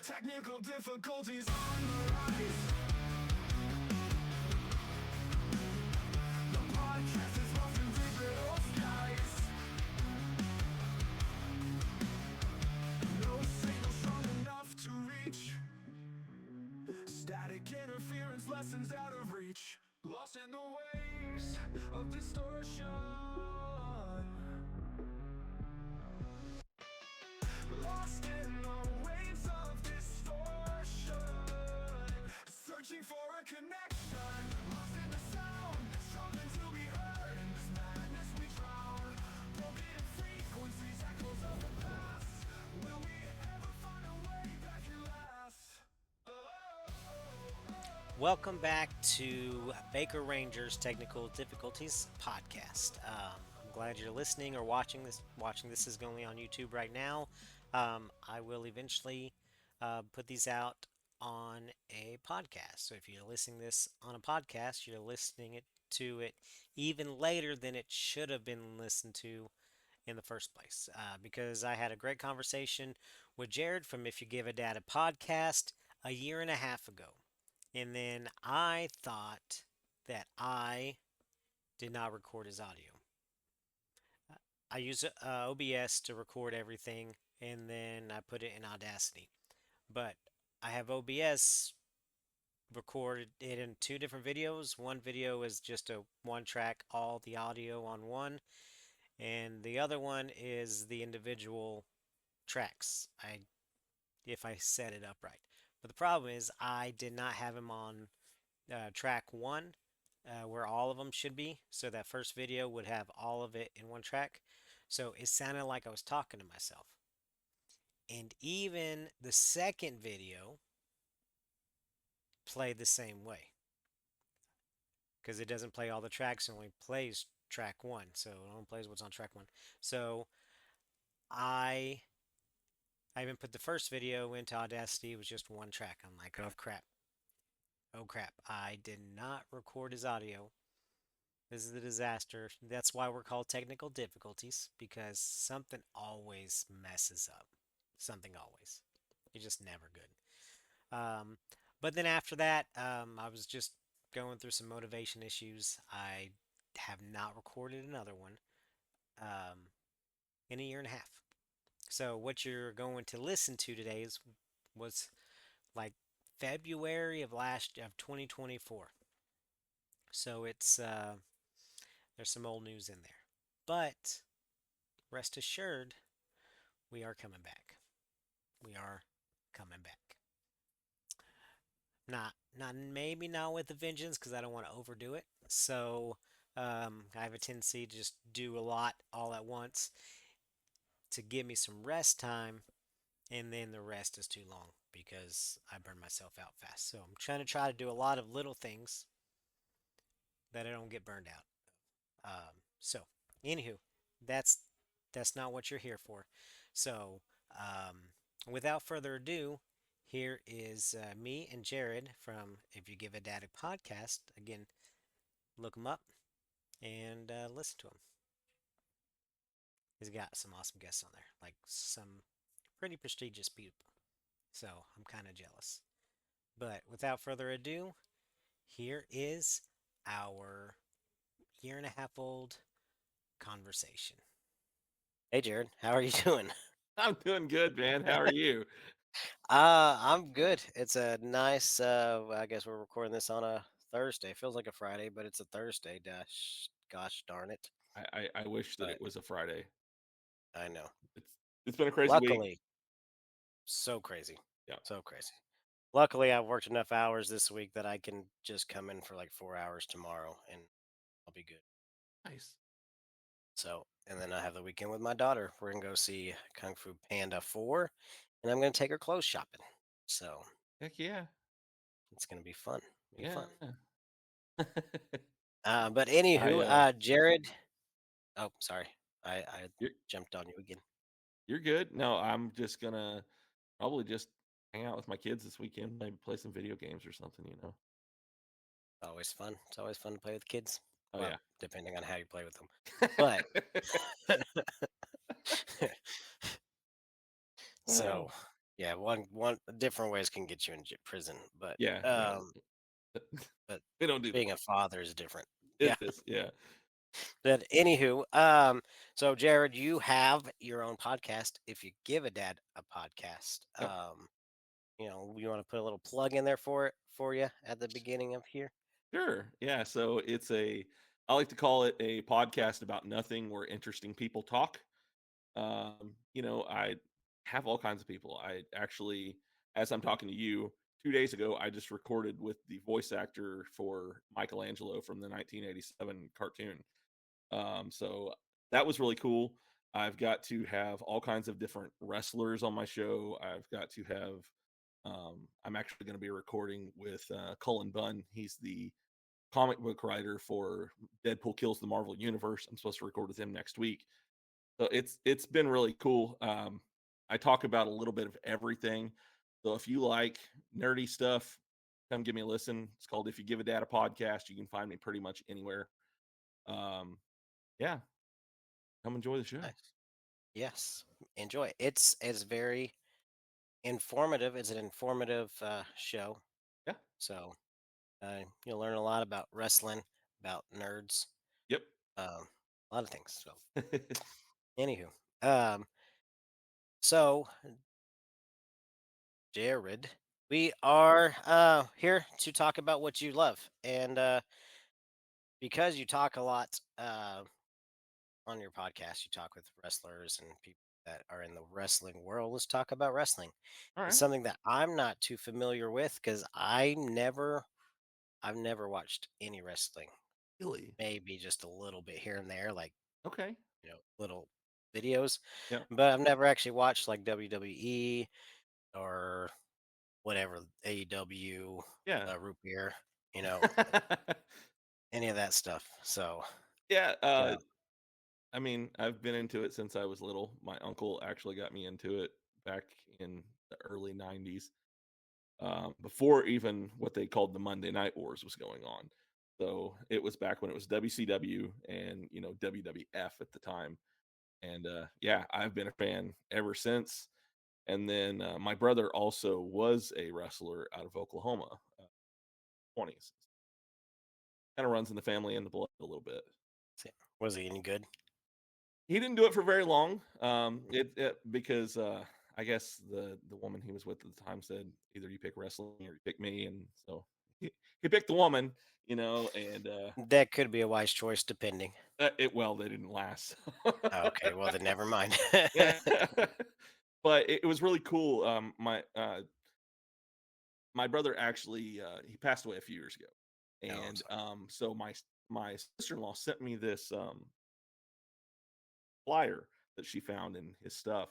Technical difficulties on the rise. The podcast is lost in digital skies. No signal strong enough to reach. Static interference, lessons out of reach. Lost in the waves of distortion. Lost in the waves of distortion. Searching for a connection. Lost in the sound, struggling to be heard. In this madness we drown. Broken frequencies, echoes of the past. Will we ever find a way back at last? Welcome back to Baker Rangers Technical Difficulties podcast. I'm glad you're listening or watching this. Watching this is going on YouTube right now. I will eventually put these out on a podcast. So if you're listening this on a podcast, you're listening to it even later than it should have been listened to in the first place. Because I had a great conversation with Jared from If You Give a Dad a podcast a year and a half ago. And then I thought that I did not record his audio. I use OBS to record everything, and then I put it in Audacity. But I have OBS recorded it in two different videos. One video is just a one track, all the audio on one, and the other one is the individual tracks. If I set it up right. But the problem is I did not have him on track one, where all of them should be. So that first video would have all of it in one track. So it sounded like I was talking to myself. And even the second video played the same way because it doesn't play all the tracks, it only plays track one. So it only plays what's on track one. So I I even put the first video into Audacity. It was just one track. I'm like, oh crap. Oh crap. I did not record his audio. This is a disaster. That's why we're called technical difficulties, because something always messes up. Something always. It's just never good. Um, but then after that, I was just going through some motivation issues. I have not recorded another one um, in a year and a half. So what you're going to listen to today was like February of 2024. So there's some old news in there. But rest assured, we are coming back. We are coming back. Not maybe not with a vengeance because I don't want to overdo it. So I have a tendency to just do a lot all at once to give me some rest time, and then the rest is too long because I burn myself out fast. So I'm trying to do a lot of little things that I don't get burned out. So anywho, that's that's not what you're here for. So without further ado, here is me and Jared from If You Give a Dad a podcast. Again, look him up and listen to him. He's got some awesome guests on there, like some pretty prestigious people. So I'm kind of jealous. But without further ado, here is our year and a half old conversation. Hey, Jared, how are you doing? I'm doing good, man. How are you? I'm good. It's a nice. I guess we're recording this on a Thursday. It feels like a Friday, but it's a Thursday. Gosh darn it! I wish that But it was a Friday. I know. It's been a crazy week. Luckily, so crazy, Yeah. so crazy. Luckily, I've worked enough hours this week that I can just come in for like 4 hours tomorrow, and I'll be good. Nice. So, and then I have the weekend with my daughter. We're gonna go see Kung Fu Panda 4, and I'm gonna take her clothes shopping. So Heck yeah. it's gonna be fun. Be fun. Yeah. But I anywho, Jared. Oh, sorry. I you're, jumped on you again. you're good. No, I'm just gonna probably just hang out with my kids this weekend, maybe play some video games or something. Always fun. It's always fun to play with kids. Oh Well, yeah. depending on how you play with them. But Oh, so yeah, one different ways can get you in prison, Yeah, yeah. but We don't do being that. a father is different. It Yeah. is, yeah. But anywho, so Jared, you have your own podcast. If you give a dad a podcast, Yep. you want to put a little plug in there for it for you at the beginning of here. Sure. Yeah. So I like to call it a podcast about nothing where interesting people talk. I have all kinds of people. I actually, as I'm talking to you, 2 days ago, I just recorded with the voice actor for Michelangelo from the 1987 cartoon. So that was really cool. I've got to have all kinds of different wrestlers on my show. I've got to have, I'm actually going to be recording with Cullen Bunn. He's the comic book writer for Deadpool Kills the Marvel Universe. I'm supposed to record with him next week. So it's been really cool. I talk about a little bit of everything. So if you like nerdy stuff, come give me a listen. It's called If You Give a Dad a Podcast. You can find me pretty much anywhere. Um, yeah, come enjoy the show. Nice. Yes, enjoy. It's very informative. It's an informative show. Yeah. So you'll learn a lot about wrestling, about nerds, Yep. a lot of things. So anywho, um, so Jared, we are here to talk about what you love, and because you talk a lot on your podcast, you talk with wrestlers and people that are in the wrestling world. Let's talk about wrestling. All It's right. something that I'm not too familiar with because I've never watched any wrestling. Really? Maybe just a little bit here and there, like Okay. little videos, Yeah. but I've never actually watched like WWE or whatever AEW, Yeah. root beer, you know, any of that stuff. So Yeah. yeah, I mean, I've been into it since I was little. My uncle actually got me into it back in the early 90s, before even what they called the Monday Night Wars was going on. So it was back when it was WCW and WWF at the time. And yeah, I've been a fan ever since. And then my brother also was a wrestler out of Oklahoma, 20s. Kind of runs in the family and the blood a little bit. was he any good? He didn't do it for very long. It because I guess the woman he was with at the time said either you pick wrestling or you pick me, and so he picked the woman, and That could be a wise choice, depending. well they didn't last. Oh, okay, well then never mind. Yeah, but it was really cool. My brother actually he passed away a few years ago, No, I'm and sorry. so my sister in law sent me this flyer that she found in his stuff,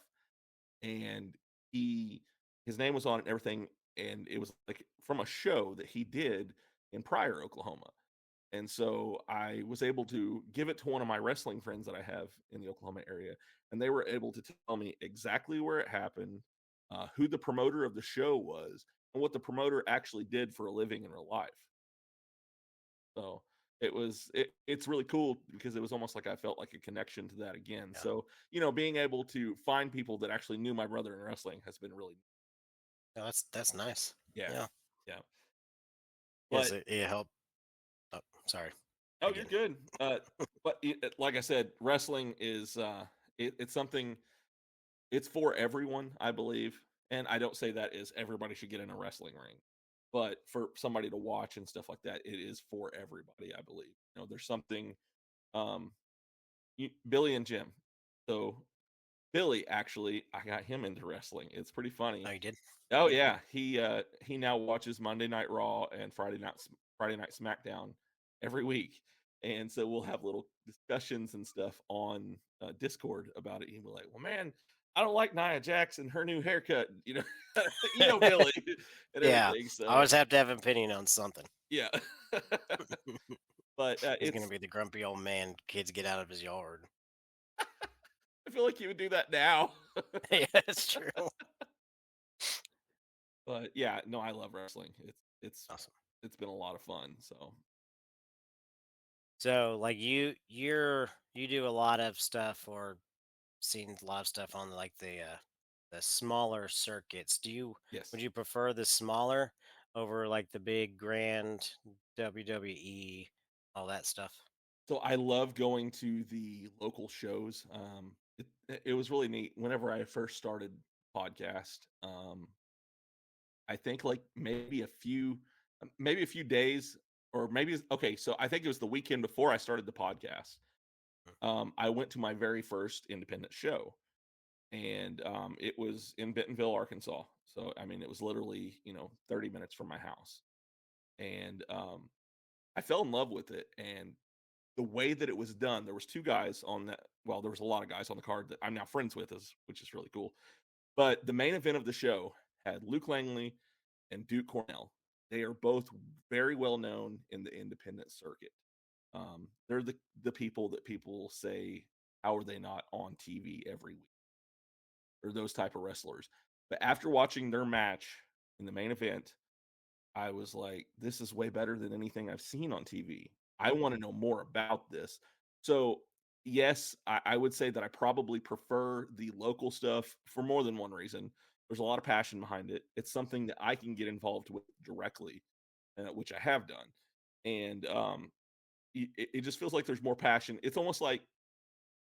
and he his name was on it and everything, and it was like from a show that he did in Pryor, Oklahoma. And so I was able to give it to one of my wrestling friends that I have in the Oklahoma area, and they were able to tell me exactly where it happened, who the promoter of the show was, and what the promoter actually did for a living in real life. So it's really cool because it was almost like I felt like a connection to that again. Yeah. So being able to find people that actually knew my brother in wrestling has been really. No, that's nice. Yeah, Yeah. yeah. Yes, But it helped. Oh, sorry. oh, you're Again. good. But like I said, wrestling is it's something. It's for everyone, I believe, and I don't say that is everybody should get in a wrestling ring, but for somebody to watch and stuff like that, it is for everybody. I believe. There's something. Um, Billy and Jim. So Billy actually, I got him into wrestling. It's pretty Oh, funny. you did. Oh yeah, he now watches Monday Night Raw and Friday Night SmackDown every week, and so we'll have little discussions and stuff on Discord about it. He'll be like, "Well, man, I don't like Nia Jax and her new haircut," Billy and Yeah, everything. I So always have to have an opinion on something. yeah, but He's gonna be the grumpy old man kids get out of his yard. I feel like he would do that now. Yeah, it's true. But yeah, no, I love wrestling. It's Awesome. it's been a lot of fun. So So, like you do a lot of stuff or seen a lot of stuff on like the the smaller circuits. Would Yes. you prefer the smaller over like the big grand WWE, all that stuff? So I love going to the local shows. It was really neat. Whenever I first started podcast, I think like maybe a few days, or okay. So I think it was the weekend before I started the podcast. I went to my very first independent show, and it was in Bentonville, Arkansas. So I mean, it was literally 30 minutes from my house, and I fell in love with it. And the way that it was done, there was two guys on that. Well, there was a lot of guys on the card that I'm now friends with, which is really cool. But the main event of the show had Luke Langley and Duke Cornell. They are both very well known in the independent circuit. They're the people that people say, how are they not on TV every week? Or those type of wrestlers. But after watching their match in the main event, I was like, this is way better than anything I've seen on TV. I want to know more about this. So, yes, I would say that I probably prefer the local stuff for more than one reason. There's a lot of passion behind it. It's something that I can get involved with directly, which I have done. And it just feels like there's more passion. It's almost like,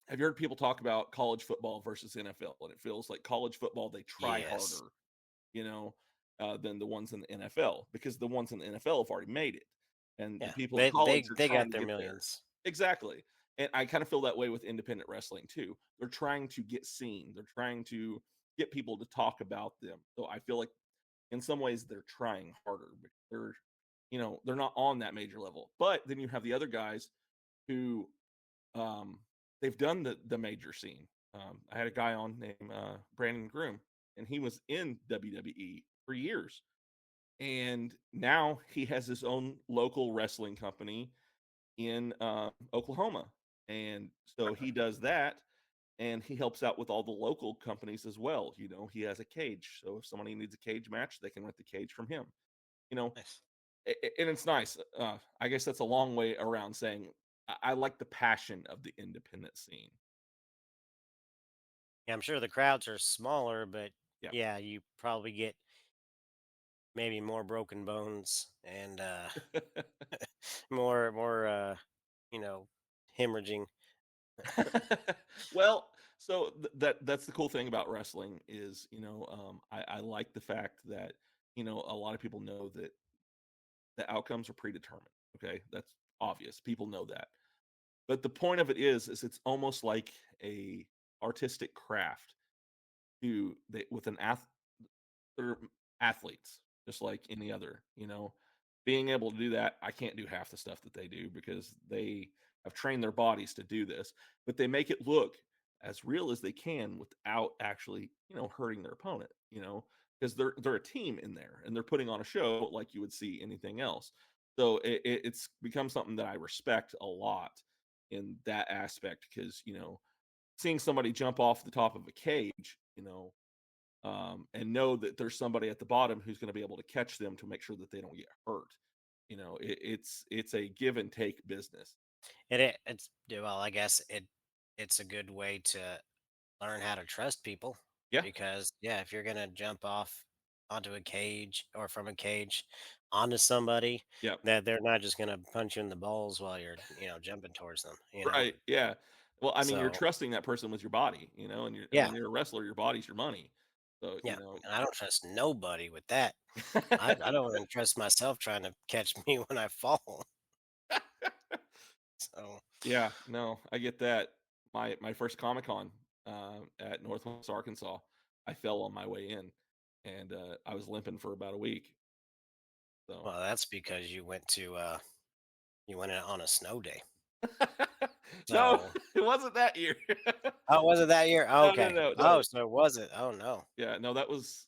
have you heard people talk about college football versus NFL? And it feels like college football, they try Yes. harder, you know, than the ones in the NFL, because the ones in the NFL have already made it, and the Yeah. people in They they college are they trying got to their get there. millions. Exactly. And I kind of feel that way with independent wrestling too. They're trying to get seen. They're trying to get people to talk about them. So I feel like in some ways they're trying harder, but they're not on that major level. But then you have the other guys who um they've done the major scene. I had a guy on named Brandon Groom, and he was in WWE for years, and now he has his own local wrestling company in Oklahoma, and so he does that, and he helps out with all the local companies as well. He has a cage, so if somebody needs a cage match, they can rent the cage from him. You know, Nice. and it's nice. I guess that's a long way around saying I like the passion of the independent scene. Yeah, I'm sure the crowds are smaller, but Yeah. yeah, you probably get maybe more broken bones and more you know, hemorrhaging. Well, so that's the cool thing about wrestling is, I like the fact that a lot of people know that the outcomes are predetermined. Okay, that's obvious. People know that. But the point of it is it's almost like a artistic craft with an they're athletes, just like any other, being able to do that. I can't do half the stuff that they do because they have trained their bodies to do this, but they make it look as real as they can without actually, hurting their opponent, because they're a team in there and they're putting on a show like you would see anything else. So it's become something that I respect a lot in that aspect, because seeing somebody jump off the top of a cage, and know that there's somebody at the bottom who's going to be able to catch them to make sure that they don't get hurt. It's a give and take business. It's yeah, well, I guess it's a good way to learn how to trust people Yeah, because yeah, if you're gonna jump off onto a cage or from a cage onto somebody, yeah, that they're not just gonna punch you in the balls while you're jumping towards them. right, yeah. Well, I mean, you're So trusting that person with your body, and yeah, when you're a wrestler, your body's your money. So yeah, and I don't trust nobody with that. I don't even trust myself trying to catch me when I fall. So yeah, no, I get that. My first Comic Con at Northwest Arkansas, I fell on my way in, and I was limping for about a week. So well, that's because you went out on a snow day. no, So it wasn't that year. oh, was it that year? Oh, No, no, okay. no, Oh, no. so was it? Oh no. Yeah, no, that was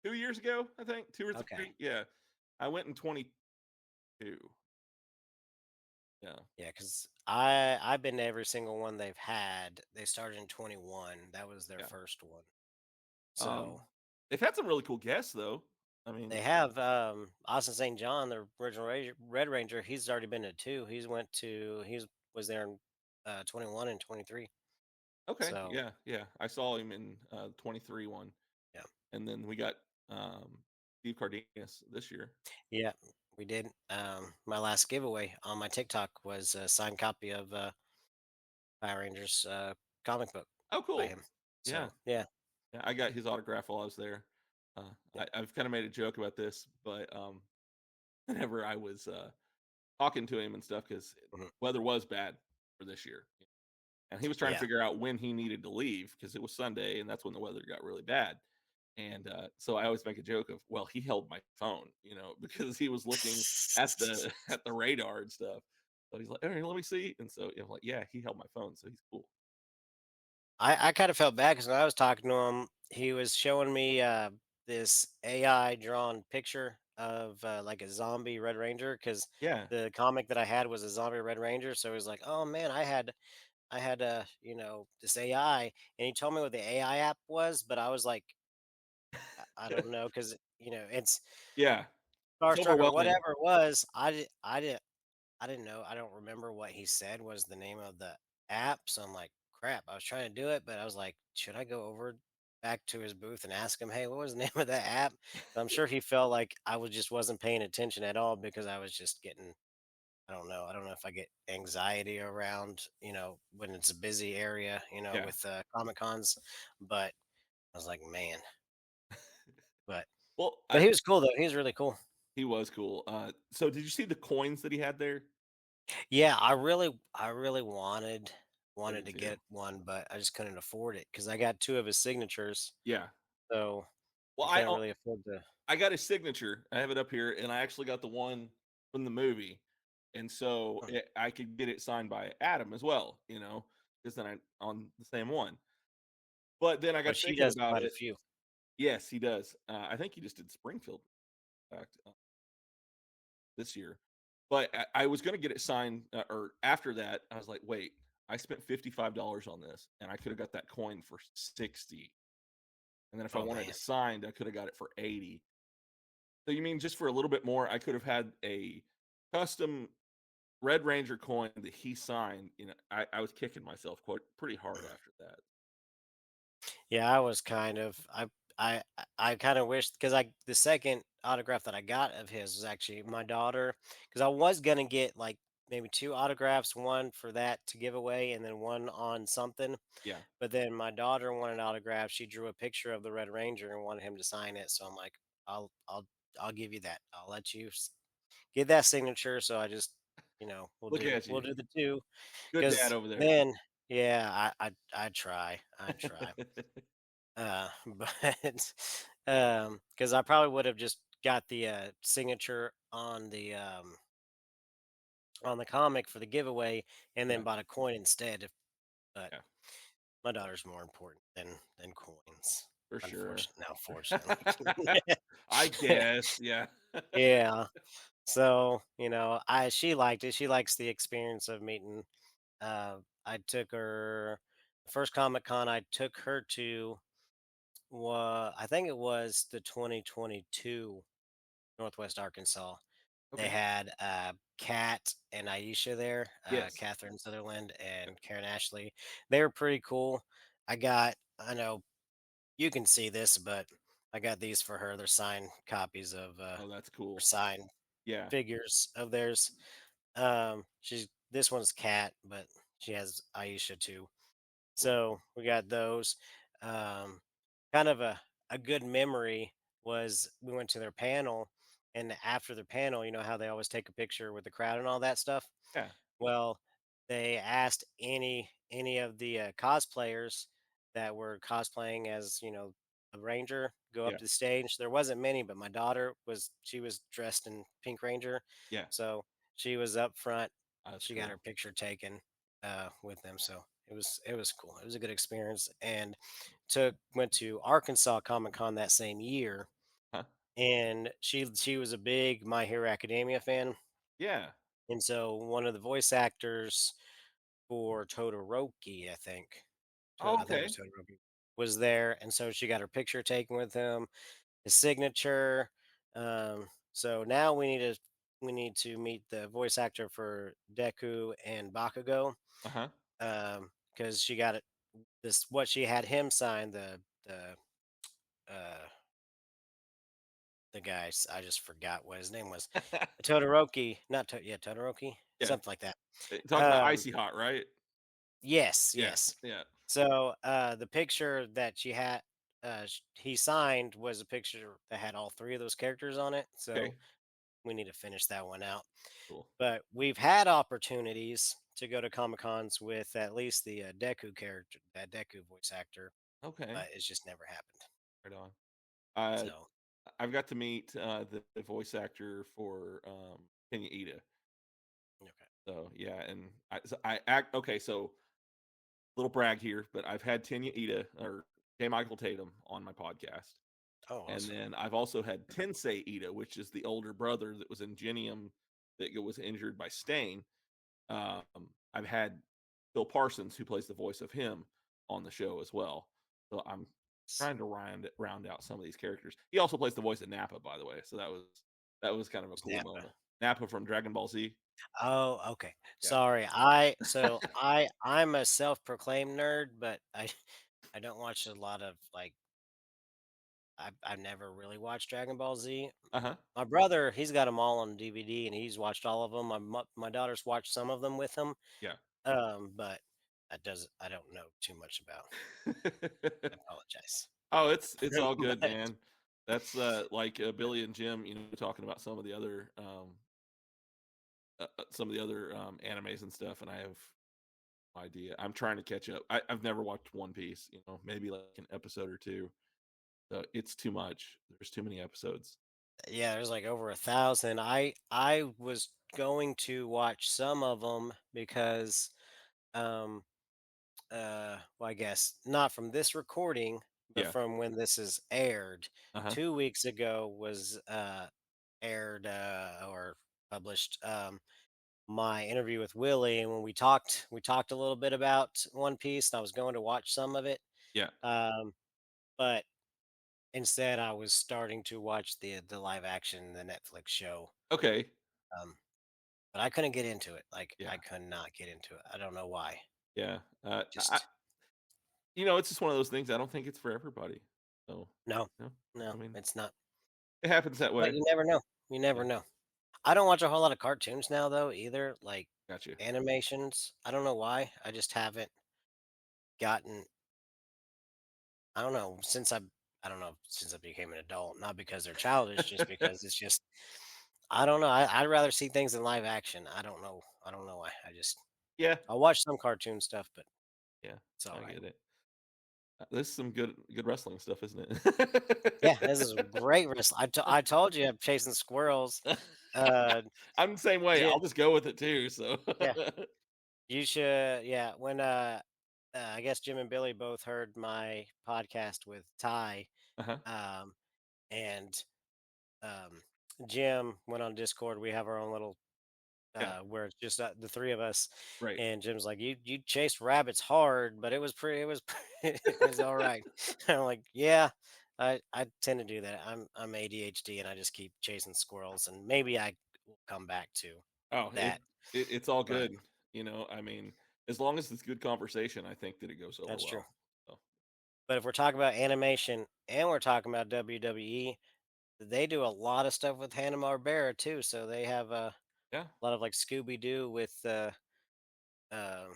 2 years ago, I think, 2 or Okay. 3. Yeah. I went in 22. Yeah, Yeah, because I've been to every single one they've had. They started in 21. That was their yeah. first one. Um, So they've had some really cool guests, though. I mean, they have Austin St. John, the original Red Ranger. He's already been to two. He's was there in 21 and 23. Okay, So yeah, yeah. I saw him in 23 one, yeah, and then we got Steve Cardenas this year. yeah, we did. My last giveaway on my TikTok was a signed copy of Power Rangers comic book Oh, by cool. him. Yeah, So yeah. yeah. I got his autograph while I was there. I've kind of made a joke about this, but whenever I was talking to him and stuff, because Mhm. weather was bad for this year, and he was trying to Yeah. figure out when he needed to leave because it was Sunday, and that's when the weather got really bad. And so I always make a joke of, well, he held my phone, because he was looking at the at the radar and stuff. So he's like, "Hey, let me see." And so I'm like, "Yeah, he held my phone, so he's cool." I kind of felt bad because when I was talking to him, he was showing me this AI drawn picture of like a zombie Red Ranger because Yeah, the comic that I had was a zombie Red Ranger. So he was like, "Oh man, I had this AI," and he told me what the AI app was, but I was like, I don't know because it's yeah. It's Starstruck or overwhelming. whatever it was. I didn't know. I don't remember what he said was the name of the app. So I'm like, crap. I was trying to do it, but I was like, should I go over back to his booth and ask him, hey, what was the name of that app? But I'm sure he felt like I was just wasn't paying attention at all because I was just getting. I don't know. I don't know if I get anxiety around, when it's a busy area, Yeah. with Comic Cons. But I was like, man. But Well, but he was cool though. He was really cool. he was cool. So did you see the coins that he had there? Yeah, I really I wanted did to too. get one, but I just couldn't afford it because I got 2 of his signatures, Yeah. so Well, I can't really afford to. I got his signature. I have it up here, and I actually got the one from the movie, and so Mm. I could get it signed by Adam as well. Because then I on the same one. But then I got Which he thinking does about quite a it. few. Yes, he does. I think he just did Springfield, in fact, this year. But I was going to get it signed, or after that, I was like, wait, I spent $55 on this, and I could have got that coin for 60. And then if I Oh, wanted man. it signed, I could have got it for 80. So you mean just for a little bit more, I could have had a custom Red Ranger coin that he signed? I was kicking myself quite pretty hard after that. Yeah, I was kind of I kind of wished because I the second autograph that I got of his was actually my daughter because I was gonna get, like, maybe 2 autographs, 1 for that to give away and then 1 on something. Yeah. But then my daughter wanted an autograph. She drew a picture of the Red Ranger and wanted him to sign it. So I'm like, I'll I'll I'll give you that. I'll let you get that signature. So I just, we'll Look do at we'll you. do the two Good dad because over there. then yeah, I try but because I probably would have just got the signature on the comic for the giveaway and then Yeah, bought a coin instead. But yeah, my daughter's more important than coins. for sure. Unfortunately, now, fortunately. I guess, yeah. Yeah. So, I she liked it. She likes the experience of meeting. I took her the first Comic Con I took her to I think it was the 2022 Northwest Arkansas. They Okay. had Kat and Aisha there, Yes. Catherine Sutherland and Karen Ashley. They were pretty cool. I know you can see this, but I got these for her. They're signed copies of Oh, that's or cool. signed Yeah. figures of theirs. She's this one's Cat, but she has Aisha too. Cool. So we got those. Um, kind of a good memory was we went to their panel, and after the panel, you know how they always take a picture with the crowd and all that stuff. Yeah. Well, they asked any of the cosplayers that were cosplaying as a ranger go up Yeah. to the stage. There wasn't many, but my daughter she was dressed in Pink Ranger, Yeah. so she was up front. That's She got her cool. picture taken with them, so it was cool. It was a good experience, and took went to Arkansas Comic Con that same year, Huh? and she was a big My Hero Academia fan, Yeah. and so one of the voice actors for Todoroki, Oh, I think it was okay. Todoroki, was there, and so she got her picture taken with him, his signature. So now we need to meet the voice actor for Deku and Bakugo, Uh-huh. because she got it. this what she had him sign uh the guys. I just forgot what his name was. Todoroki, not to, yeah, Todoroki, Yeah. something like that. Talking about Um, Icy Hot, right? yes, Yeah. yes. Yeah. So the picture that she had, he signed was a picture that had all three of those characters on it. So Okay. we need to finish that one out. Cool. But we've had opportunities to go to Comic Cons with at least the Deku character, that Deku voice actor, Okay. but it's just never happened. Right on. Uh, So I've got to meet the voice actor for Kenya Ida. okay. So yeah, and I act okay. So little brag here, but I've had Tanya Ida or J. Michael Tatum on my podcast. Oh, And awesome. then I've also had Tensei Ida, which is the older brother that was in Genium that was injured by Stain. Um, I've had Bill Parsons, who plays the voice of him, on the show as well. So I'm trying to round out some of these characters. He also plays the voice of Nappa, by the way. So that was kind of a Who's cool Nappa? moment. Nappa from Dragon Ball Z. Oh, okay. Yeah. Sorry. I'm a self-proclaimed nerd, but I don't watch a lot of like I've never really watched Dragon Ball Z. Uh huh. My brother, he's got them all on DVD and he's watched all of them. My daughter's watched some of them with him. Yeah. But I don't know too much about. I apologize. Oh, it's all good, But man. That's like Billy and Jim, talking about some of the other animes and stuff, and I have no idea. I'm trying to catch up. I've never watched One Piece, maybe like an episode or two. So it's too much. There's too many episodes. yeah, there's like over 1,000. I was going to watch some of them because um well, I guess not from this recording, but Yeah. from when this is aired. Uh huh. 2 weeks ago was aired or published my interview with Willie, and when we talked a little bit about One Piece, and I was going to watch some of it, Yeah. um, but instead I was starting to watch the live action, the Netflix show. Okay. Um, but I couldn't get into it. Like Yeah. I could not get into it. I don't know why. Yeah. Just It's just one of those things. I don't think it's for everybody. So, no, you know, no, I mean, it's not. it happens that But way. you never know. You Yeah. never know. I don't watch a whole lot of cartoons now though either, like Got you. animations. I don't know why. I just haven't gotten I don't know, I don't know, since I became an adult, not because they're childish, just because it's just I don't know. I'd rather see things in live action. I don't know. I don't know why. Yeah. I'll watch some cartoon stuff, but Yeah. it's all I right. get it. This is some good wrestling stuff, isn't Yeah, this is it? great wrestling. I told you I'm chasing squirrels. Uh, I'm the same way. Ji I'll just go with it too. So, yeah, you should. Yeah, when I guess Jim and Billy both heard my podcast with Ty, uh-huh. um, and um, Jim went on Discord. We have our own little Yeah. where it's just the three of us. Right. And Jim's like, you chased rabbits hard, but it was pretty. It was it was all right." I'm like, "Yeah, I tend to do that. I'm ADHD, and I just keep chasing squirrels, and maybe I will come back to Oh, that." it's all But good. I mean, as long as it's good conversation, I think that it goes over that's true. well. So, But if we're talking about animation and we're talking about WWE, they do a lot of stuff with Hanna Barbera too. So they have yeah. a lot of like Scooby Doo with um,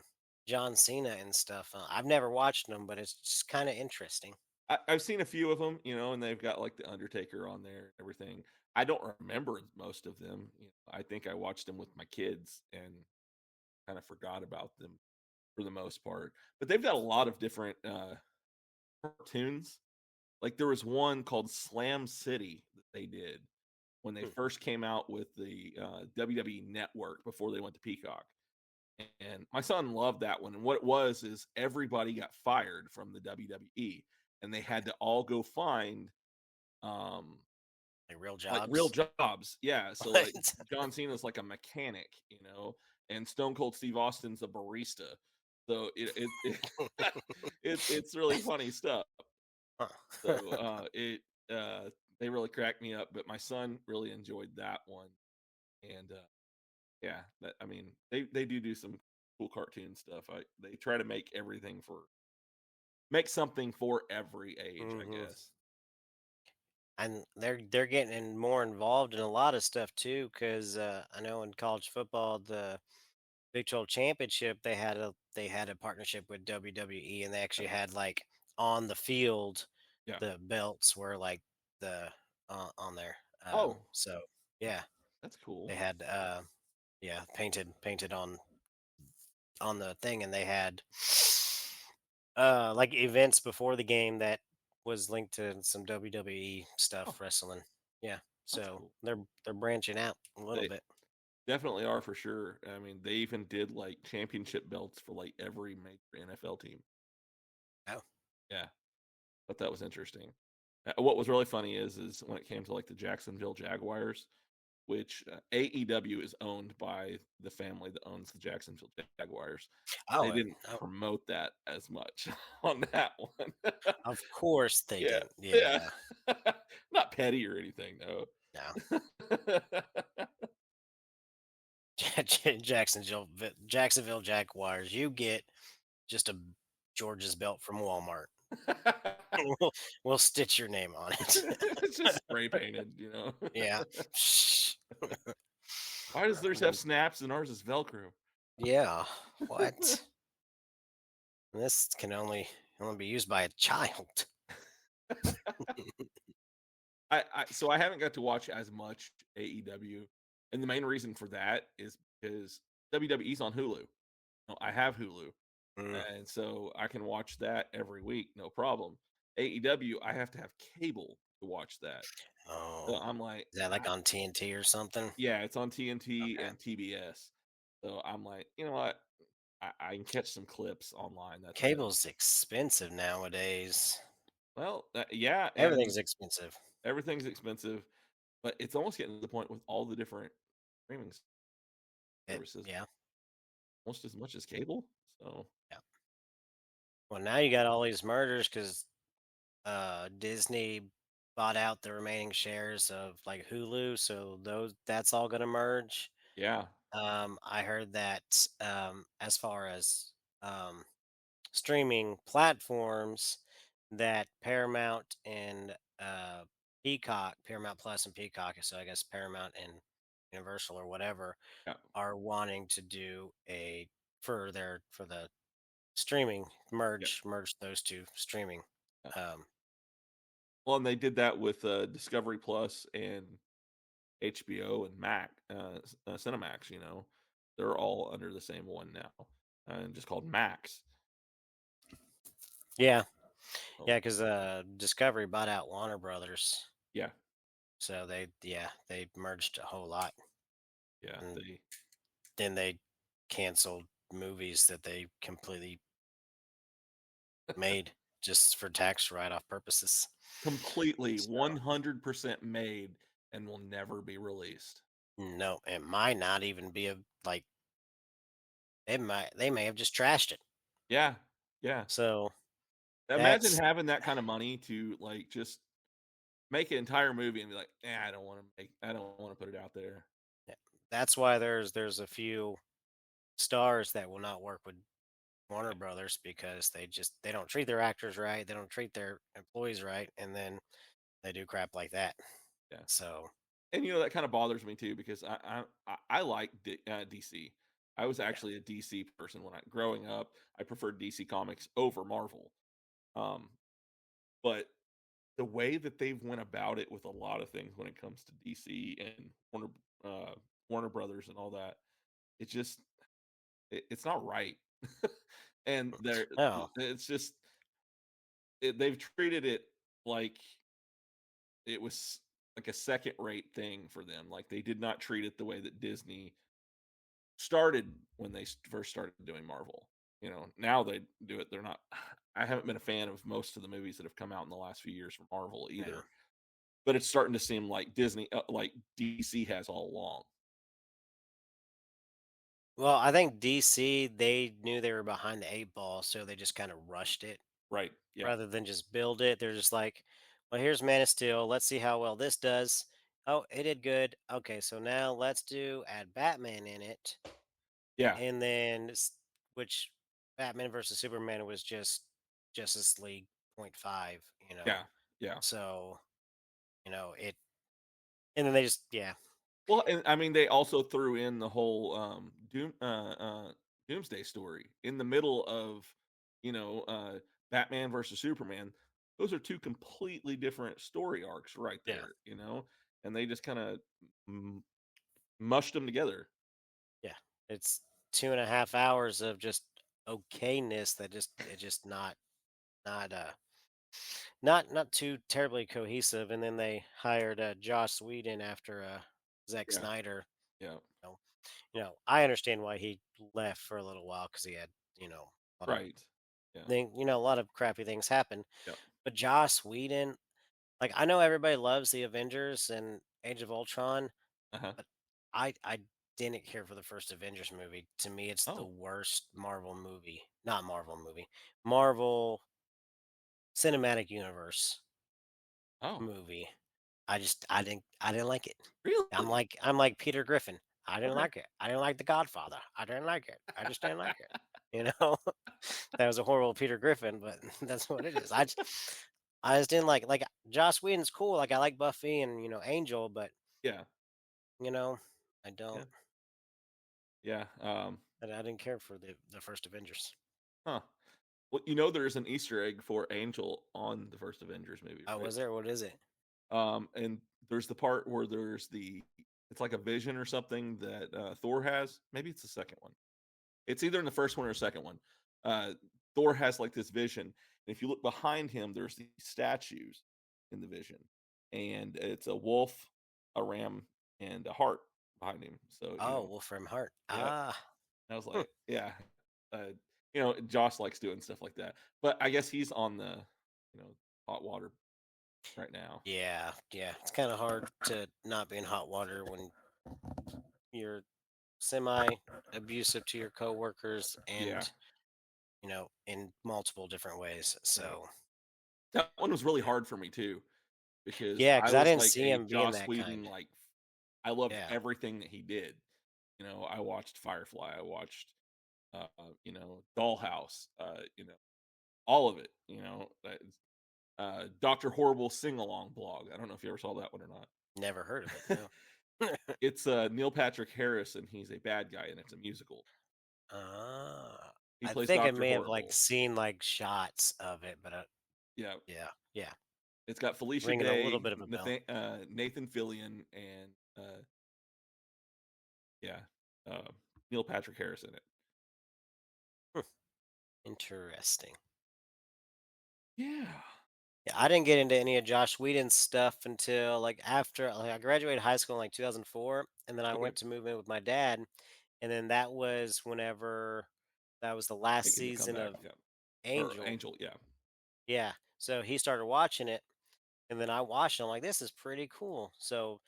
John Cena and stuff. I've never watched them, but it's just kind of interesting. I've seen a few of them, and they've got like the Undertaker on there and everything. I don't remember most of them. I think I watched them with my kids and kind of forgot about them for the most part. But they've got a lot of different cartoons. Like there was one called Slam City that they did when they Hmm. first came out with the WWE Network before they went to Peacock. And my son loved that one. And what it was is everybody got fired from the WWE, and they had Okay, to all go find um, like real like real jobs. jobs. Yeah. So like What? John Cena's like a mechanic, and Stone Cold Steve Austin's a barista. So it's really funny stuff. So Huh. they really cracked me up, but my son really enjoyed that one. And yeah, I mean they do some cool cartoon stuff. They try to make everything for make something for every age, I Hmm. guess. And they're getting more involved in a lot of stuff too, because I know in college football, the Big 12 championship, they had a partnership with WWE, and they Yeah. actually had like on the field, Yeah. the belts were like the on there. Oh, So yeah, that's cool. they had yeah, painted on the thing, and they had like events before the game that was linked to some WWE Oh, stuff, wrestling. Yeah, that's so cool. they're branching out a little They bit. definitely are for sure. I mean, they even did like championship belts for like every major NFL team. Oh, Yeah, thought that was interesting. What was really funny is when it came to like the Jacksonville Jaguars, which AEW is owned by the family that owns the Jacksonville Jaguars. They oh, didn't oh, promote that as much on that one. of course they Yeah, didn't. yeah. Yeah, Not petty or anything, though. no. Jacksonville Jaguars. You get just a George's belt from Walmart. we'll, we'll stitch your name on it. It's just spray painted, you know. Yeah. Why does theirs have snaps and ours is Velcro? Yeah. What? This can only be used by a child. So I haven't got to watch as much AEW, and the main reason for that is because WWE's on Hulu. No, I have Hulu, Mm. and so I can watch that every week, no problem. AEW, I have to have cable to watch that. So Oh, I'm like, is that like on TNT or something? yeah, it's on TNT Okay. and TBS. So I'm like, you know what? I can catch some clips online. That's it. Cable's expensive nowadays. Well, yeah, and Everything's expensive. everything's expensive, but it's almost getting to the point with all the different streaming services, Yeah. almost as much as cable. So Yeah. Well, now you got all these murders because Disney bought out the remaining shares of like Hulu, so that's all going to merge. yeah, I heard that as far as um, streaming platforms, that Paramount and Peacock, Paramount Plus and Peacock, so I guess Paramount and Universal or whatever, yeah, are wanting to do a for the streaming yeah, merge those two streaming. yeah. Um, Well, and they did that with Discovery Plus and HBO and Cinemax. You know, they're all under the same one now, and just called Max. yeah, So yeah, because Discovery bought out Warner Brothers, yeah, so they merged a whole lot, yeah, and they then they canceled movies that they completely made just for tax write-off purposes. completely So 100% made and will never be released. no, it might not even be a like they may have just trashed it. Yeah, yeah. So Imagine that's having that kind of money to like just make an entire movie and be like, I don't want to put it out there. yeah, that's why there's a few stars that will not work with Warner Brothers because they don't treat their actors right, they don't treat their employees right, and then they do crap like that. Yeah. So And you know that kind of bothers me too because I like DC. I was yeah, actually a DC person when I growing up. I preferred DC comics over Marvel. Um, but the way that they've went about it with a lot of things when it comes to DC and uh, Warner Brothers and all that, it just it's not right. And no, it's just they've treated it like it was like a second rate thing for them. Like they did not treat it the way that Disney started when they first started doing Marvel. You know, now they do it. They're not. I haven't been a fan of most of the movies that have come out in the last few years from Marvel yeah. either. But it's starting to seem like like DC has all along. Well, I think DC, they knew they were behind the 8 ball, so they just kind of rushed it Right? Yeah. rather than just build it. They're just like, well, here's Man of Steel. Let's see how well this does. Oh, it did good. Okay, so now let's do add Batman in it, Yeah. and then which Batman versus Superman was just. Justice League point five, Yeah, yeah. So, it and then they just yeah. Well, and I mean, they also threw in the whole Doomsday story in the middle of, you know, Batman versus Superman. Those are two completely different story arcs right Yeah. there, and they just kind of mushed them together. Yeah. It's 2.5 hours of just okayness that just not not too terribly cohesive. And then they hired Joss Whedon after Zack Yeah, Snyder. yeah, You I understand why he left for a little while because he had, a lot of right. Yeah, a lot of crappy things happen. yeah, But Joss Whedon, like I know everybody loves the Avengers and Age of Ultron, uh-huh. but I didn't care for the first Avengers movie. To me, it's the Oh, worst Marvel movie. Not Marvel movie. Marvel Cinematic Universe oh, movie. I didn't like it. really? I'm like Peter Griffin. I didn't Okay. like it. I didn't like The Godfather. I didn't like it. I just didn't like it. You know, that was a horrible Peter Griffin, but that's what it is. I just didn't like Joss Whedon's cool. Like I like Buffy and Angel, but Yeah, you know, I yeah, don't. yeah. I didn't care for the first Avengers. Huh. Well, there's an Easter egg for Angel on the first Avengers movie, Oh, right? was there? What is it? And there's the part where it's like a vision or something that Thor has. Maybe it's the second one. It's either in the first one or second one. Uh, Thor has like this vision, and if you look behind him, there's these statues in the vision, and it's a wolf, a ram, and a heart behind him. So Oh, Wolfram Hart. yeah. Ah, I was hmm. like, yeah, Josh likes doing stuff like that, but I guess he's on the hot water right now. Yeah, yeah. It's kind of hard to not be in hot water when you're semi abusive to your coworkers Yeah, and in multiple different ways. right. So That one was really hard for me too because yeah, I because I was didn't like see a him being Joss that Whedon, kind. like I loved Yeah, everything that he did. I watched Firefly, I watched Dollhouse, all of it. Doctor Horrible sing along blog. I don't know if you ever saw that one or never heard of it. not. No. It's Neil Patrick Harris, and he's a bad guy, and it's a musical. He I plays think I Doctor may have like Horrible. seen like shots of it, but Yeah, yeah, yeah, it's got Felicia ringing a little Day, bit of a bell. Nathan Fillion, and yeah, uh, Neil Patrick Harris in it. Hmm, interesting. Yeah. Yeah, I didn't get into any of Josh Whedon's stuff until like after I graduated high school in like 2004, and then I Okay. went to move in with my dad, and then that was whenever that was the last Making the season comeback. of Yeah. Or Angel. Angel. Yeah. Yeah, so he started watching it, and then I watched it. I'm like, this is pretty cool. So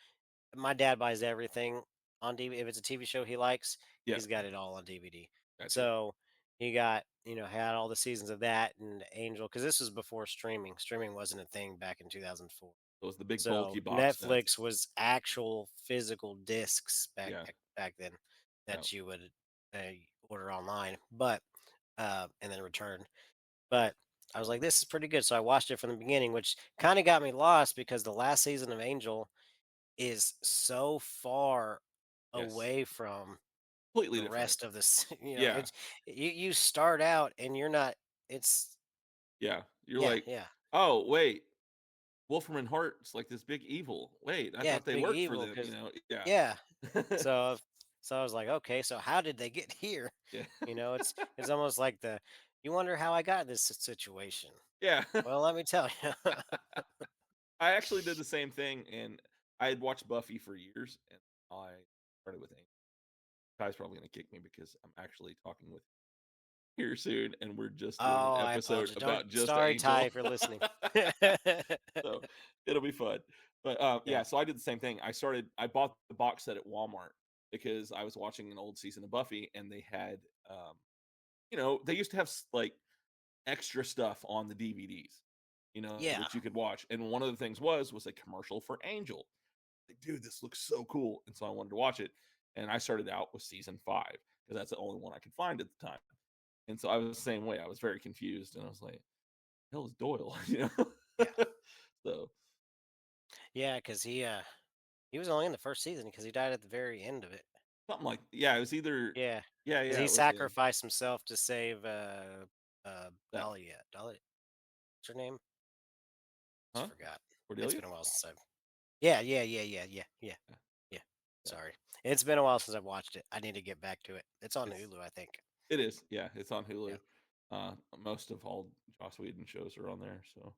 my dad buys everything on DVD. If it's a TV show he likes, Yeah. he's got it all on DVD. Gotcha. So he got, had all the seasons of that and Angel because this was before streaming. Streaming wasn't a thing back in 2004. It was the big bulky So box sets. Netflix was actual physical discs Yeah. back then Yeah. that you would uh, order online, but and then return. But I was like, this is pretty good. So I watched it from the beginning, which kind of got me lost because the last season of Angel is so far Yes. away from Completely the different. rest of this. Yeah. It's you start out and you're not. It's Yeah. You're yeah, like, yeah, oh wait, Wolfram and Hart's like this big evil. Wait, I yeah. thought It's they big worked for evil them. because Yeah. yeah. So I was like, okay, so how did they get here? Yeah. It's almost like the you wonder how I got in this situation. Yeah. Well, let me tell you. I actually did the same thing, and I had watched Buffy for years, and I started with Angel. Ty's probably gonna kick me because I'm actually talking with him here soon, and we're just doing an Oh, I episode apologize. Don't about just sorry, Ty, Angel. if you're listening. So it'll be fun. But Yeah. yeah, so I did the same thing. I bought the box set at Walmart because I was watching an old season of Buffy, and they had um, they used to have like extra stuff on the DVDs, Yeah. that you could watch. And one of the things was a commercial for Angel. Like, dude, this looks so cool. And so I wanted to watch it. And I started out with season 5 because that's the only one I could find at the time. And so I was the same way. I was very confused, and I was like, hell is Doyle? Yeah, So yeah, because he was only in the first season because he died at the very end of it. something like yeah, it was either Yeah, yeah, because yeah, he it was him. sacrificed himself to save That Dahlia. Dahlia, what's her name? Just huh? forgot. It's Cordelia? been a while since I've. Yeah, yeah, yeah, yeah, yeah, yeah, Yeah, yeah. yeah. Sorry, it's been a while since I've watched it. I need to get back to it. It's on It's Hulu, I think. it is. Yeah, it's on Yeah, Hulu. Most of all Joss Whedon shows are on there. So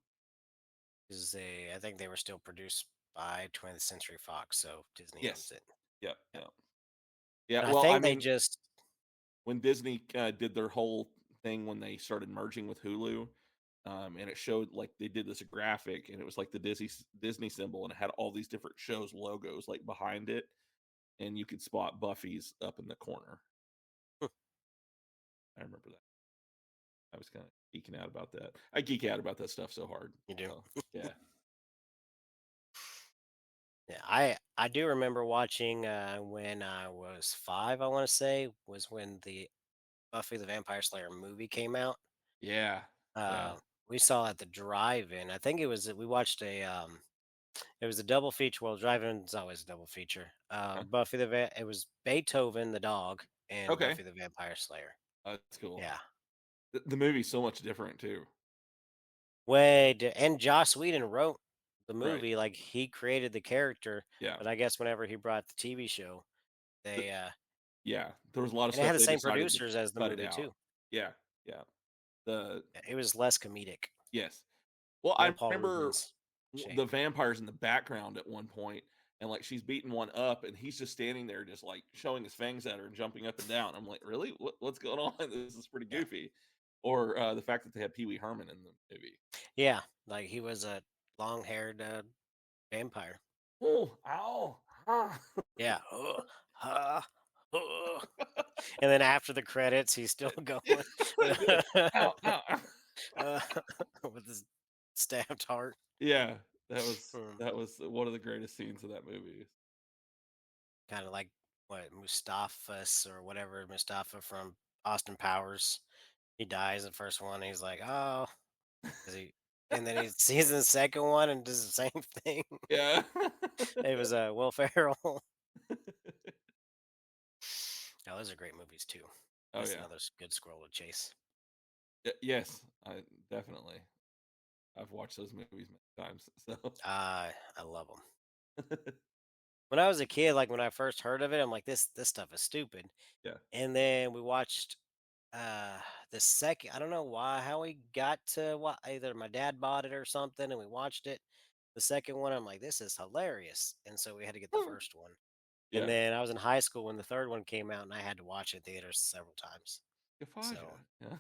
I think they were still produced by 20th Century Fox, so Disney owns yes, it. yep, Yeah, yep, yeah. and I Well, I think they mean, just. when Disney did their whole thing when they started merging with Hulu, and it showed like they did this graphic, and it was like the Disney symbol, and it had all these different shows logos like behind it, and you could spot Buffy's up in the corner. I remember that. I was kind of geeking out about that. I geek out about that stuff so hard. You do. So yeah, Yeah, I do remember watching when I was 5. I want to say was when the Buffy the Vampire Slayer movie came out. yeah, yeah. Uh, we saw at the drive-in. I think we watched it was a double feature. Well, drive-in's always a double feature. Huh? It was Beethoven the dog and Okay, Buffy the Vampire Slayer. that's cool. Yeah, The movie's so much different too. and Joss Whedon wrote the Right. movie. Like he created the character, Yeah. but I guess whenever he brought the TV show, The, they yeah. There was a lot of and it had stuff the they same decided to producers as the cut it movie out. too. Yeah. Yeah. The It was less comedic. yes. Well, No I Paul remember Rubens. the Shame. vampires in the background at one point, and like she's beating one up, and he's just standing there, just like showing his fangs at her and jumping up and down. I'm like, really? What's going on? This is pretty Yeah. goofy. Or the fact that they had Pee Wee Herman in the movie. Yeah. Like he was a long haired vampire. Oh, ow, ah. Yeah. Ha, and then after the credits, he's still Yeah, going ow, ow, ow. uh, with his stabbed heart. Yeah, Hmm. that was one of the greatest scenes of that movie. Kind of like what Mustafas or whatever Mustafa from Austin Powers. He dies in the first one. And he's like, oh, 'cause and then he sees the second one and does the same thing. Yeah. It was Will Ferrell. Oh, those are great movies too. Oh That's yeah. another good scroll to chase. Yes, I definitely. I've watched those movies many times. So I love them. When I was a kid, like when I first heard of it, I'm like, this stuff is stupid. yeah. And then we watched uh the second. I don't know why how we got to what either my dad bought it or something, and we watched it. The second one, I'm like, this is hilarious, and so we had to get the first one. And Yeah. then I was in high school when the third one came out, and I had to watch it in theaters several times. Gafaja. So Yeah.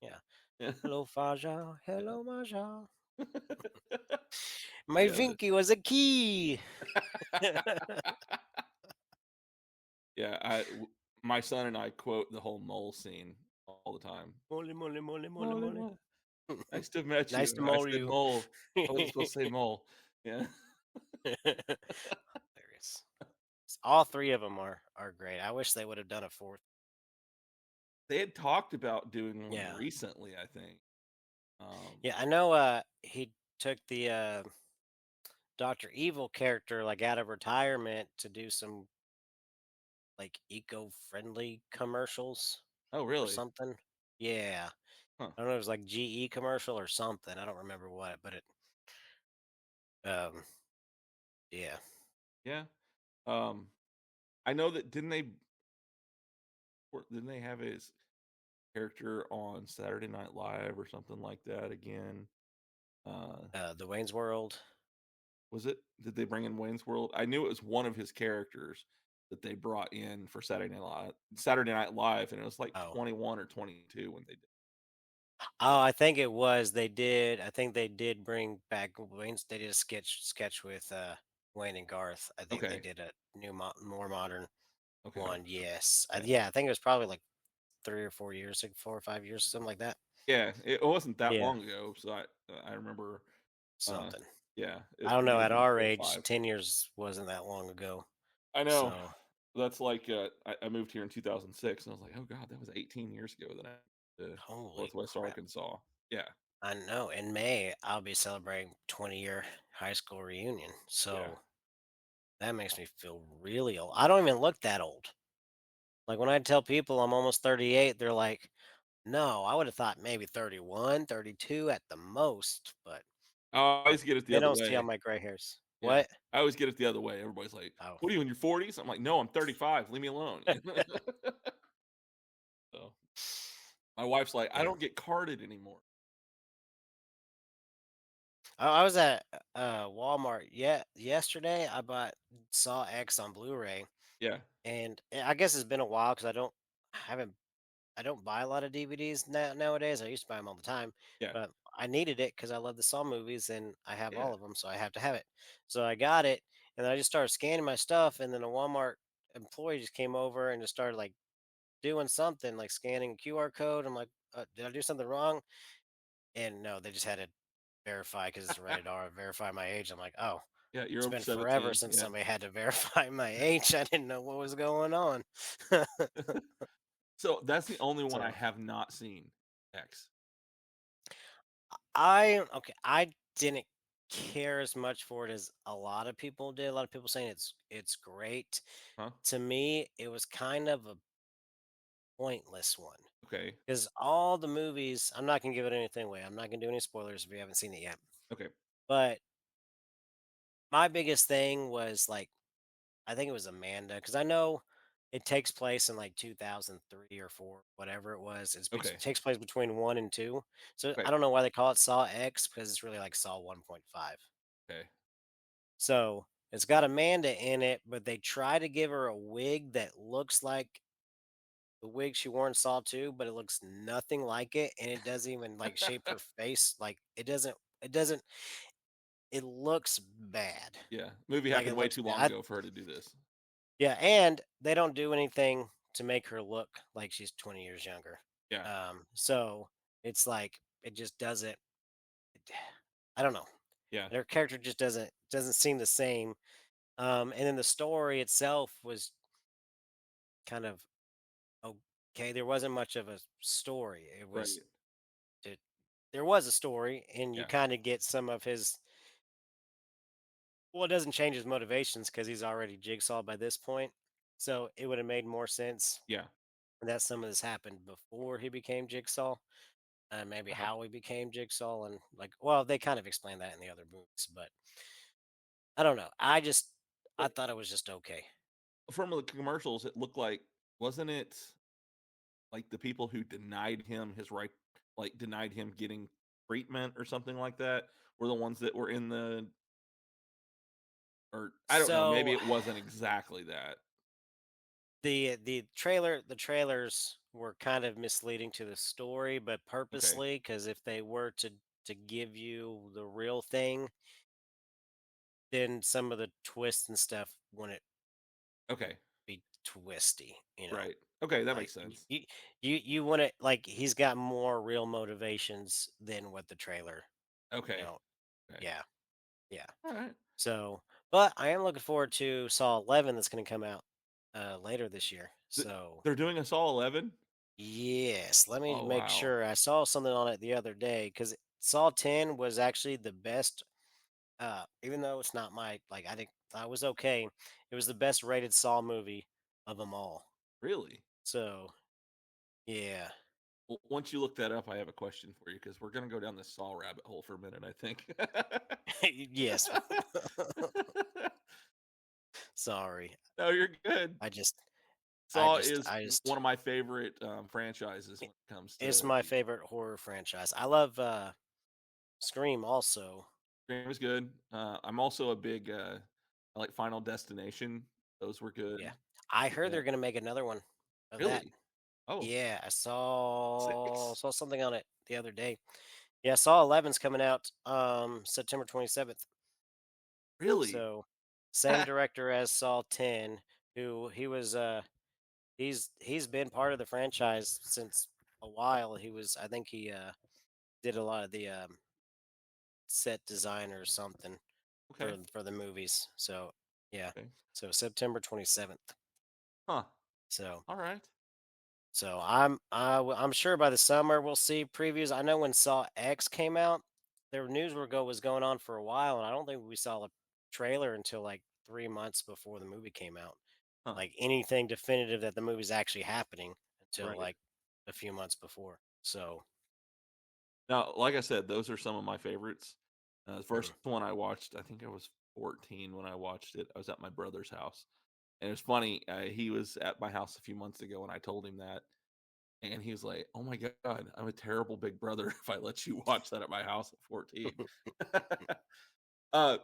yeah, Yeah. hello Faja, Yeah. hello Maja. My Yeah. Vinky was a key. Yeah, my son and I quote the whole mole scene all the time. Mole, mole, mole, mole, Mole, mole. mole. Nice to have met Nice to you. I mole said you. mole. I wasn't supposed to say mole. Yeah. Hilarious. All three of them are great. I wish they would have done a fourth. They had talked about doing one Yeah, recently, I think. Um, yeah. I know. He took the Doctor Evil character like out of retirement to do some like eco-friendly commercials oh or really? something. Yeah, Huh. I don't know. It was like GE commercial or something. I don't remember what, but it. Um, yeah. Yeah. Um, I know that didn't they have his character on Saturday Night Live or something like that again? The Wayne's World. Was it? Did they bring in Wayne's World? I knew it was one of his characters that they brought in for Saturday Night Live, and it was like Oh, 21 or 22 when they did. oh, I think it was. They did. I think they did bring back Wayne's. They did a sketch with Wayne and Garth. I think they Okay. did a new, more modern Okay. one. Yes. Yeah. Yeah. I think it was probably like 3 or 4 years, like 4 or 5 years, something like that. Yeah. It wasn't that Yeah. long ago, so I remember. Uh, Something. yeah, I don't it know. might have At been our four or age, five. 10 years wasn't that long ago. I know. So That's like I moved here in 2006, and I was like, oh god, that was 18 years ago that I moved to holy Northwest crap. Arkansas. Yeah. I know. In May, I'll be celebrating 20-year high school reunion. Yeah. So that makes me feel really old. I don't even look that old. Like when I tell people I'm almost 38, they're like, no, I would have thought maybe 31, 32 at the most, but I always get it the they other don't see all way. my gray hairs. Yeah. What? I always get it the other way. Everybody's like, Oh, "What are you in your 40s?" I'm like, "No, I'm 35. Leave me alone." So, my wife's like, "I yeah. don't get carded anymore." I was at Walmart yesterday. I bought Saw X on Blu-ray, Yeah. and I guess it's been a while because I haven't I don't buy a lot of DVDs nowadays. I used to buy them all the time, Yeah. but I needed it because I love the Saw movies and I have Yeah. all of them, so I have to have it. So I got it, and then I just started scanning my stuff, and then a Walmart employee just came over and just started like doing something, like scanning a QR code. I'm like, did I do something wrong? And no, they just had to verify because it's rated R, verify my age. I'm like, oh, Yeah, you're it's over been forever 17. since Yeah. somebody had to verify my age. I didn't know what was going on. So, that's the only one I So have not seen, X. I didn't care as much for it as a lot of people did. A lot of people saying it's great. Huh? To me, it was kind of a pointless one Okay. because all the movies. I'm not gonna give it anything away. I'm not gonna do any spoilers if you haven't seen it yet. Okay. But my biggest thing was like I think it was Amanda because I know it takes place in like 2003 or four, whatever it was. It Okay. takes place between one and two. So Okay. I don't know why they call it Saw X because it's really like Saw 1.5. Okay. So it's got Amanda in it, but they try to give her a wig that looks like the wig she wore in Saw 2, but it looks nothing like it, and it doesn't even like shape her face. Like it doesn't. It looks bad. Yeah. Movie Like happened it way looks too long bad. ago for her to do this. Yeah, and they don't do anything to make her look like she's 20 years younger. Yeah. So it's like it just doesn't. I don't know. Yeah. Their character just doesn't seem the same. And then the story itself was kind of okay. There wasn't much of a story. Right. It, there was a story, and you Yeah. kind of get some of his. Well, it doesn't change his motivations because he's already Jigsaw by this point. So it would have made more sense Yeah. that some of this happened before he became Jigsaw, and maybe Uh-huh. how he became Jigsaw, and like, well, they kind of explain that in the other movies, but I don't know. I But thought it was just okay. from the commercials, it looked like, wasn't it like the people who denied him his right, like denied him getting treatment or something like that, were the ones that were in the, or I don't know, maybe So it wasn't exactly that. the trailers were kind of misleading to the story, but Okay. purposely because if they were to give you the real thing, then some of the twists and stuff wouldn't Okay. be twisty, you know. Right. Okay, that Like makes sense. you wouldn't like he's got more real motivations than what the trailer, you Okay. know. Okay. Yeah, yeah. All right. So, but I am looking forward to Saw 11 that's going to come out later this year. Th- So, They're doing us all 11? yes, let me Oh, make wow. sure. I saw something on it the other day because Saw 10 was actually the best. Even though it's not my like, I think I was okay. It was the best rated Saw movie of them all. Really? So, yeah, Well, once you look that up, I have a question for you because we're going to go down this Saw rabbit hole for a minute, I think. yes. Sorry, No, you're good. I just, Saw is I one just. of my favorite franchises it- when it comes It's to my favorite horror franchise. I love Scream also. Scream is good. I'm also a big I like Final Destination. Those were Yeah. good. I heard Yeah. they're gonna make another one of that. Really? Oh, Yeah, I saw six. saw something on it the other day. Yeah, Saw 11's coming out September 27th. Really? So same director as Saw 10, who he's been part of the franchise since a while. I think he did a lot of the set design or something Okay. for the movies. So yeah. Okay. So September 27th. Huh. So All right. So I'm sure by the summer we'll see previews. I know when Saw X came out, their news was going on for a while, and I don't think we saw a trailer until like 3 months before the movie came out. Huh. Like anything definitive that the movie's actually happening until Right. like a few months before. So Now, like I said, those are some of my favorites. The mhm. first one I watched, I think I was 14 when I watched it. I was at my brother's house, and it was funny. He was at my house a few months ago, and I told him that, and he was like, "Oh my god, I'm a terrible big brother if I let you watch that at my house at 14." uh,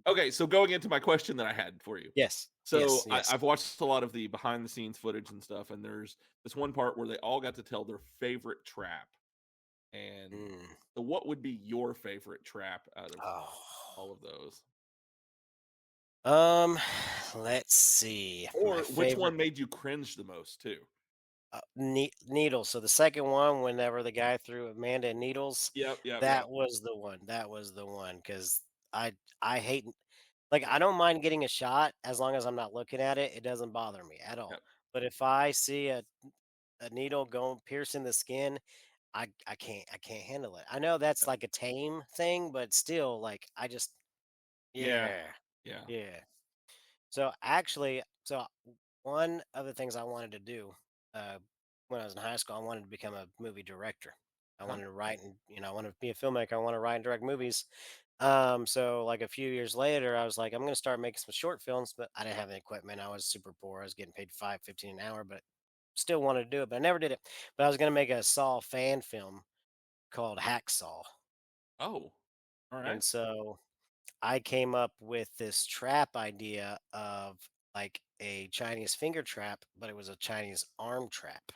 okay, so going into my question that I had for you. Yes, So yes, yes. I've watched a lot of the behind the scenes footage and stuff, and there's this one part where they all got to tell their favorite trap. And Mm. so what would be your favorite trap out of Oh. all of those? Um, let's see. My Or which favorite one made you cringe the most too? needles. So the second one, whenever the guy threw Amanda in needles, Yep, yep, yep, that was the one. That was the one because I hate like I don't mind getting a shot as long as I'm not looking at it. It doesn't bother me at all. yep, But if I see a needle going piercing the skin, I can't handle it. I know that's yep. like a tame thing, but still, like I just Yeah, yeah yeah. yeah. So actually, one of the things I wanted to do uh, when I was in high school, I wanted to become a movie director. I Huh. wanted to write and I want to be a filmmaker. I want to write and direct movies. So like a few years later, I was like, I'm going to start making some short films, but I didn't have any equipment. I was super poor. I was getting paid 5.15 an hour, but still wanted to do it, but I never did it. But I was going to make a Saw fan film called Hacksaw, Oh, all right. and so I came up with this trap idea of like a Chinese finger trap, but it was a Chinese arm trap.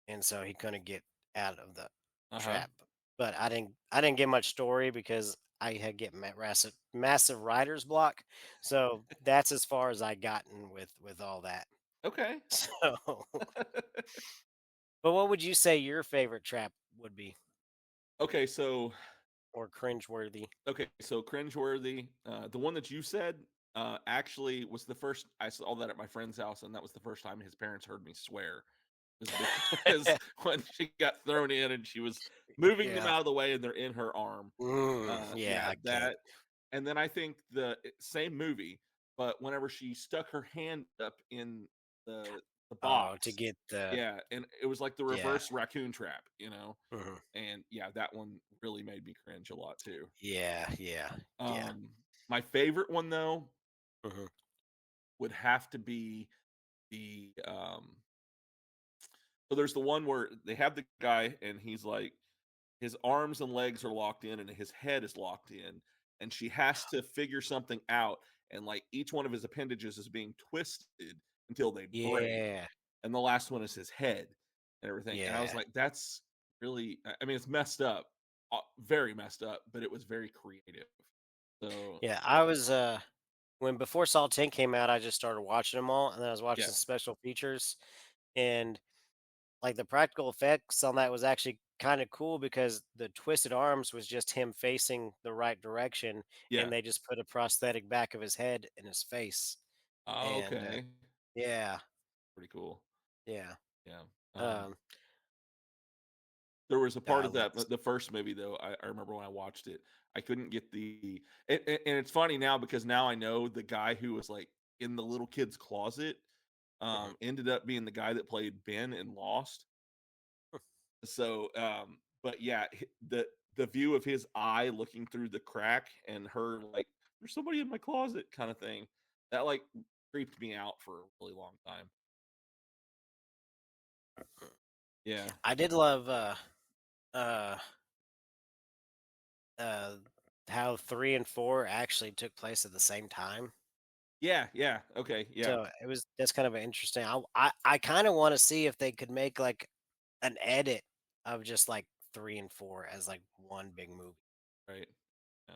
And so he couldn't get out of the Uh huh. trap. But I didn't get much story because I had get massive writer's block. So that's as far as I gotten with all that. Okay. So but what would you say your favorite trap would be Okay. So or cringeworthy? cringeworthy. The one that you said actually was the first I saw that at my friend's house, and that was the first time his parents heard me swear. Was because when she got thrown in and she was moving them Yeah. out of the way and they're in her arm. Yeah, Yeah, I can't. that. And then I think the same movie, but whenever she stuck her hand up in the Oh, to box, get the yeah, and it was like the yeah. reverse raccoon trap, you know. Mhm. And yeah, that one really made me cringe a lot too. Yeah, yeah, yeah. Um, my favorite one though Mhm. would have to be the so there's the one where they have the guy and he's like his arms and legs are locked in and his head is locked in and she has to figure something out and like each one of his appendages is being twisted until they break Yeah, and the last one is his head and everything and I was yeah, like that's really I mean it's messed up very messed up but it was very creative so yeah. I was when before Saw 10 came out, I just started watching them all, and then I was watching yeah some special features, and like the practical effects on that was actually kind of cool because the twisted arms was just him facing the right direction, yeah and they just put a prosthetic back of his head in his face, and okay yeah, pretty cool yeah. yeah Um, there was a part uh, of that let's, the first movie though, I remember when I watched it, I couldn't get the and it's funny now because now I know the guy who was, like, in the little kid's closet, mhm. ended up being the guy that played Ben in Lost. So, but yeah, the view of his eye looking through the crack and her like, "There's somebody in my closet," kinda thing, that, like, creeped me out for a really long time. Yeah. I did love uh uh how 3 and 4 actually took place at the same time. Yeah, yeah, okay, yeah, So it was that's kind of interesting. I kind of want to see if they could make like an edit of just like 3 and 4 as like one big movie. right. Yeah.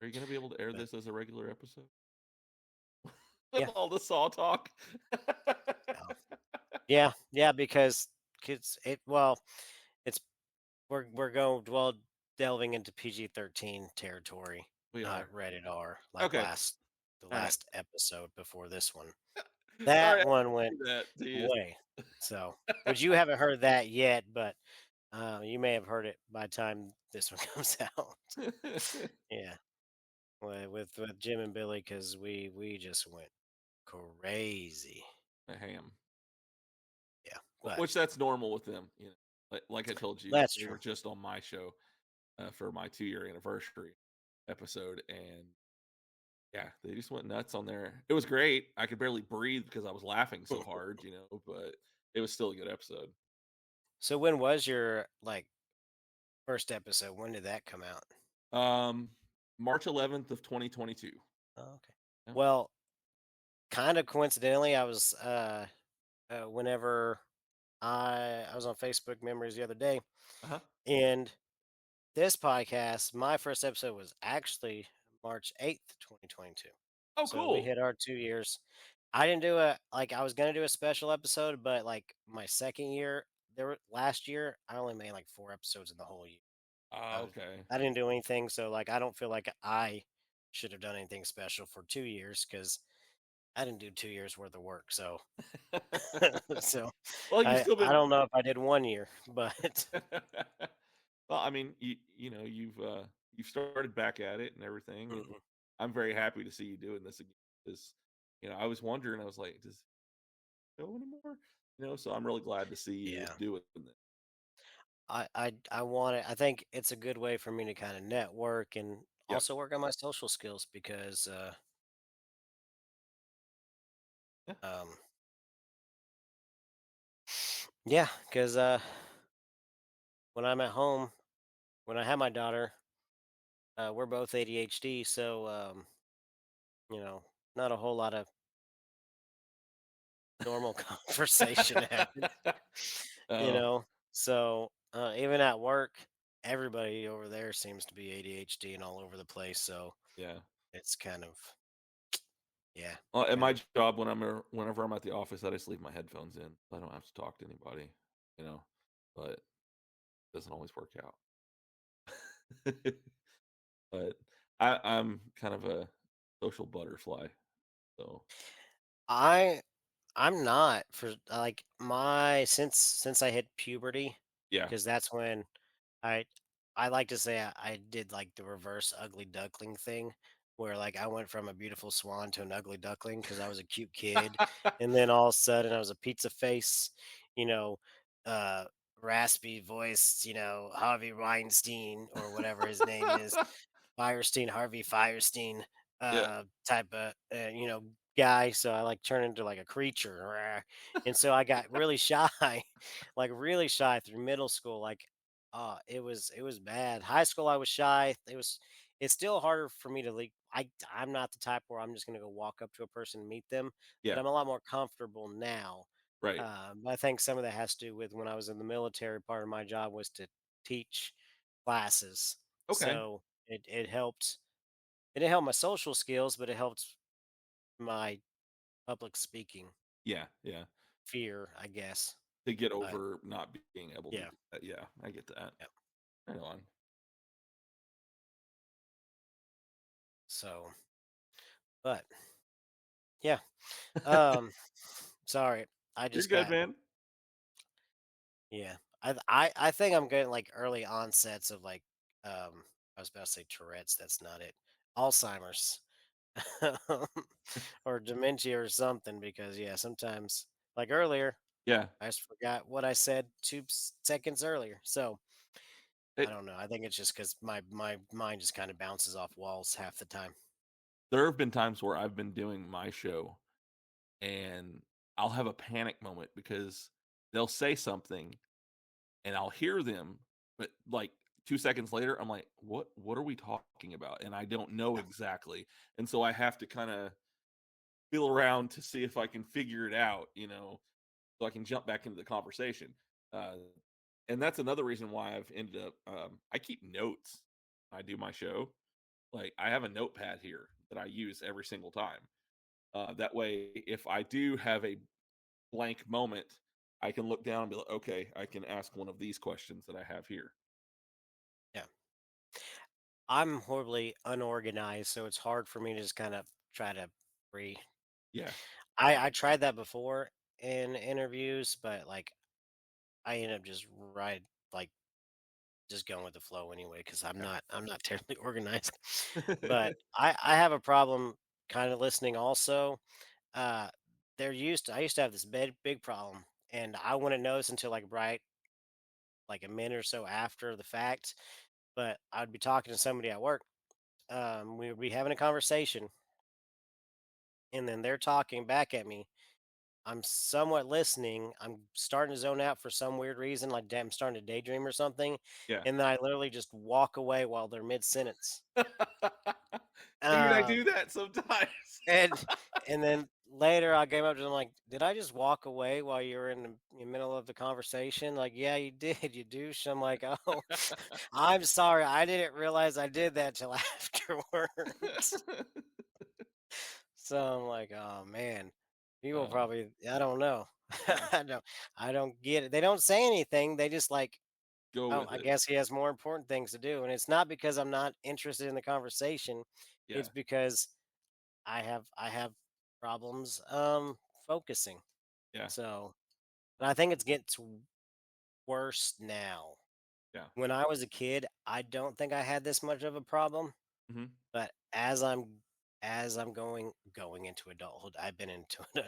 Are you gonna be able to air But this as a regular episode? With yeah, all the saw talk? yeah, yeah, yeah, because kids, it's we're going delving into PG-13 territory, We not are. rated R like Okay. the Alright. last episode before this one. Sorry, I That had one to went do that to you. way. So, which you haven't heard that yet, but you may have heard it by the time this one comes out. Yeah, with Jim and Billy, because we just went crazy. A ham. Yeah, but Which that's normal with them, you know. Like I told you, that's they true. were just on my show for my 2-year anniversary episode, and yeah, they just went nuts on there. It was great. I could barely breathe because I was laughing so hard, you know, but it was still a good episode. So when was your first episode? When did that come out? Um, March 11th of 2022. Oh, okay. Yeah. Well, kind of coincidentally, I was whenever I was on Facebook Memories the other day, Uh-huh. and this podcast, my first episode was actually March 8th, 2022. Oh, So we cool. hit our 2 years. I didn't do a like I was gonna do a special episode, but like my second year, last year I only made like 4 episodes in the whole year. I was Okay. I didn't do anything, so like I don't feel like I should have done anything special for 2 years because I didn't do 2 years worth of work. So so Well, you've I still I been don't know if I did 1 year, but well, I mean, you know, you've started back at it and everything, and mhm, I'm very happy to see you doing this again. Because, you know, I was wondering, I was like, does he go anymore? You know, so I'm really glad to see you yeah. doing this. I want it. I think it's a good way for me to kind of network and Yep. also work on my social skills because Yeah. um yeah, because when I'm at home, when I have my daughter, we're both ADHD, so you know, not a whole lot of normal conversation happens, you Oh, know. So even at work, everybody over there seems to be ADHD and all over the place. So yeah. it's kind of yeah, At kind my of job, whenever I'm at the office, I just leave my headphones in. I don't have to talk to anybody, you know, but it doesn't always work out. But I'm kind of a social butterfly, so I I'm not for like my since I hit puberty, yeah. because that's when I I like to say I did like the reverse ugly duckling thing, where like I went from a beautiful swan to an ugly duckling because I was a cute kid, and then all of a sudden I was a pizza face, you know, uh, raspy voiced, Harvey Weinstein or whatever his name is, Firestein, Harvey Firestein, Yeah. type of, guy. So I like turned into like a creature. Rah. And so I got really shy, like really shy through middle school. Like, it was bad. High school, I was shy. It's still harder for me to like, I'm not the type where I'm just going to go walk up to a person and meet them, but Yeah. I'm a lot more comfortable now. Right. I think some of that has to do with when I was in the military, part of my job was to teach classes. Okay. So it helped. It didn't help my social skills, but it helped my public speaking Yeah, yeah. fear, I guess. To get But over not being able to yeah, do that. Yeah, I get that. yeah. Right on. So, but yeah. Um, sorry, I You're just good, got man. yeah. I think I'm getting like early onsets of like I was about to say Tourette's. That's not it. Alzheimer's or dementia or something. Because yeah, sometimes like earlier, Yeah. I just forgot what I said 2 seconds earlier. So I It don't know. I think it's just because my mind just kind of bounces off walls half the time. there have been times where I've been doing my show and I'll have a panic moment because they'll say something and I'll hear them, but like 2 seconds later, I'm like, what are we talking about? And I don't know exactly. And so I have to kind of feel around to see if I can figure it out, you know, so I can jump back into the conversation. Uh, and that's another reason why I've ended up. I keep notes. When I do my show. Like I have a notepad here that I use every single time. That way, if I do have a blank moment, I can look down and be like, okay, I can ask one of these questions that I have here. Yeah. I'm horribly unorganized, so it's hard for me to just kind of try to free. Yeah, I tried that before in interviews, but like I end up just like just going with the flow anyway because I'm not terribly organized. But I have a problem kind of listening also. Uh, I used to have this big problem, and I wouldn't notice until like a minute or so after the fact. But I'd be talking to somebody at work. We would be having a conversation, and then they're talking back at me. I'm somewhat listening. I'm starting to zone out for some weird reason, like I'm starting to daydream or something, Yeah. and then I literally just walk away while they're mid sentence. Dude, I Um, do that sometimes. and and then later I came up to them like, "Did I just walk away while you were in the middle of the conversation?" Like, "Yeah, you did, you douche." I'm like, "Oh, I'm sorry. I didn't realize I did that till afterwards." So I'm like, "Oh man, people Oh, probably I don't know. yeah. I don't get it. They don't say anything. They just like, Go oh, with I it. guess he has more important things to do." And it's not because I'm not interested in the conversation. Yeah. It's because I have problems focusing. Yeah. So, and I think it gets worse now. Yeah. When I was a kid, I don't think I had this much of a problem, Mhm. but as I'm going into adulthood, I've been into an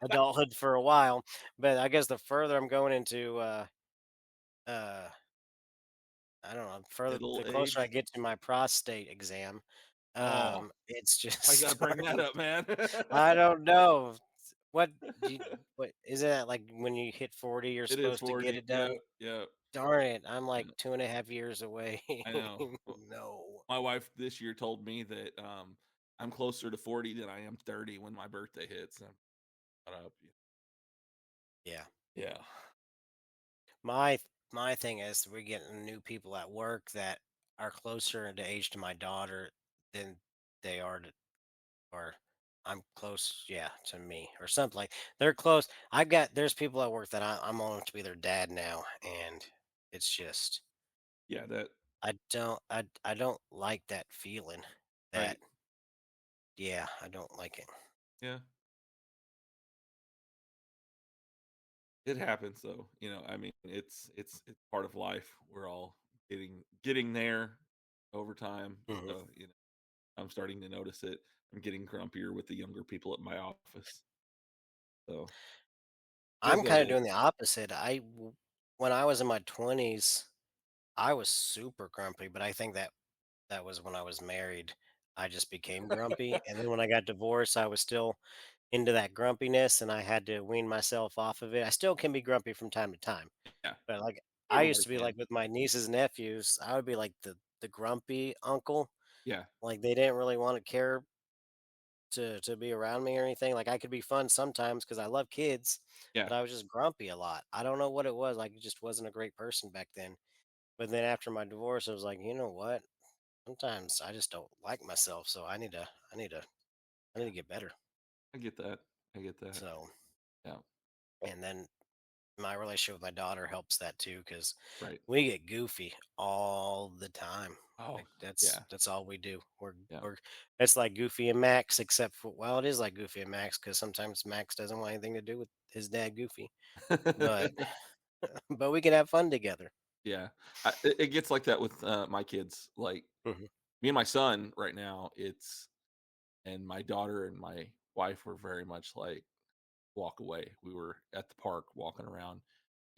adulthood for a while, but I guess the further I'm going into uh I don't know, further Middle the closer I age? get to my prostate exam, Oh, it's just why you gotta bring that starting. up, man? I don't know. What do you, what isn't that like when you hit 40 you're It is supposed to get 40. it Yeah, done? yeah, Darn it, I'm like yeah, 2.5 years away. I know. Well, No. my wife this year told me that, I'm closer to 40 than I am 30 when my birthday hits. I'm caught up. Yeah. Yeah. My thing is we're getting new people at work that are closer in age to my daughter than they are to or I'm close, yeah, to me or something like they're close. There's people at work that I'm on to be their dad now, and it's just Yeah, that I don't like that feeling. That right. yeah, I don't like it. Yeah. It happens though, I mean, it's part of life. We're all getting there over time. Mhm. So, I'm starting to notice it. I'm getting grumpier with the younger people at my office. So, it is I'm what kind it of doing is. the opposite. When I was in my 20s, I was super grumpy, but I think that was when I was married. I just became grumpy, and then when I got divorced, I was still into that grumpiness, and I had to wean myself off of it. I still can be grumpy from time to time, Yeah, but like I used everybody to be like can. with my nieces and nephews, I would be like the grumpy uncle. Yeah, Like they didn't really want to care to be around me or anything. Like I could be fun sometimes because I love kids, yeah, but I was just grumpy a lot. I don't know what it was. Like I just wasn't a great person back then. But then after my divorce, I was like, you know what? Sometimes I just don't like myself, so I need to get better. I get that. I get that. So, Yeah, and then my relationship with my daughter helps that too because right. we get goofy all the time. Oh, Like yeah, that's all we do. yeah. We're it's like Goofy and Max, except for well, it is like Goofy and Max because sometimes Max doesn't want anything to do with his dad Goofy, but but we can have fun together. Yeah, it gets like that with, my kids, like, Mhm. me and my son right now, and my daughter and my wife were very much like walk away. We were at the park walking around,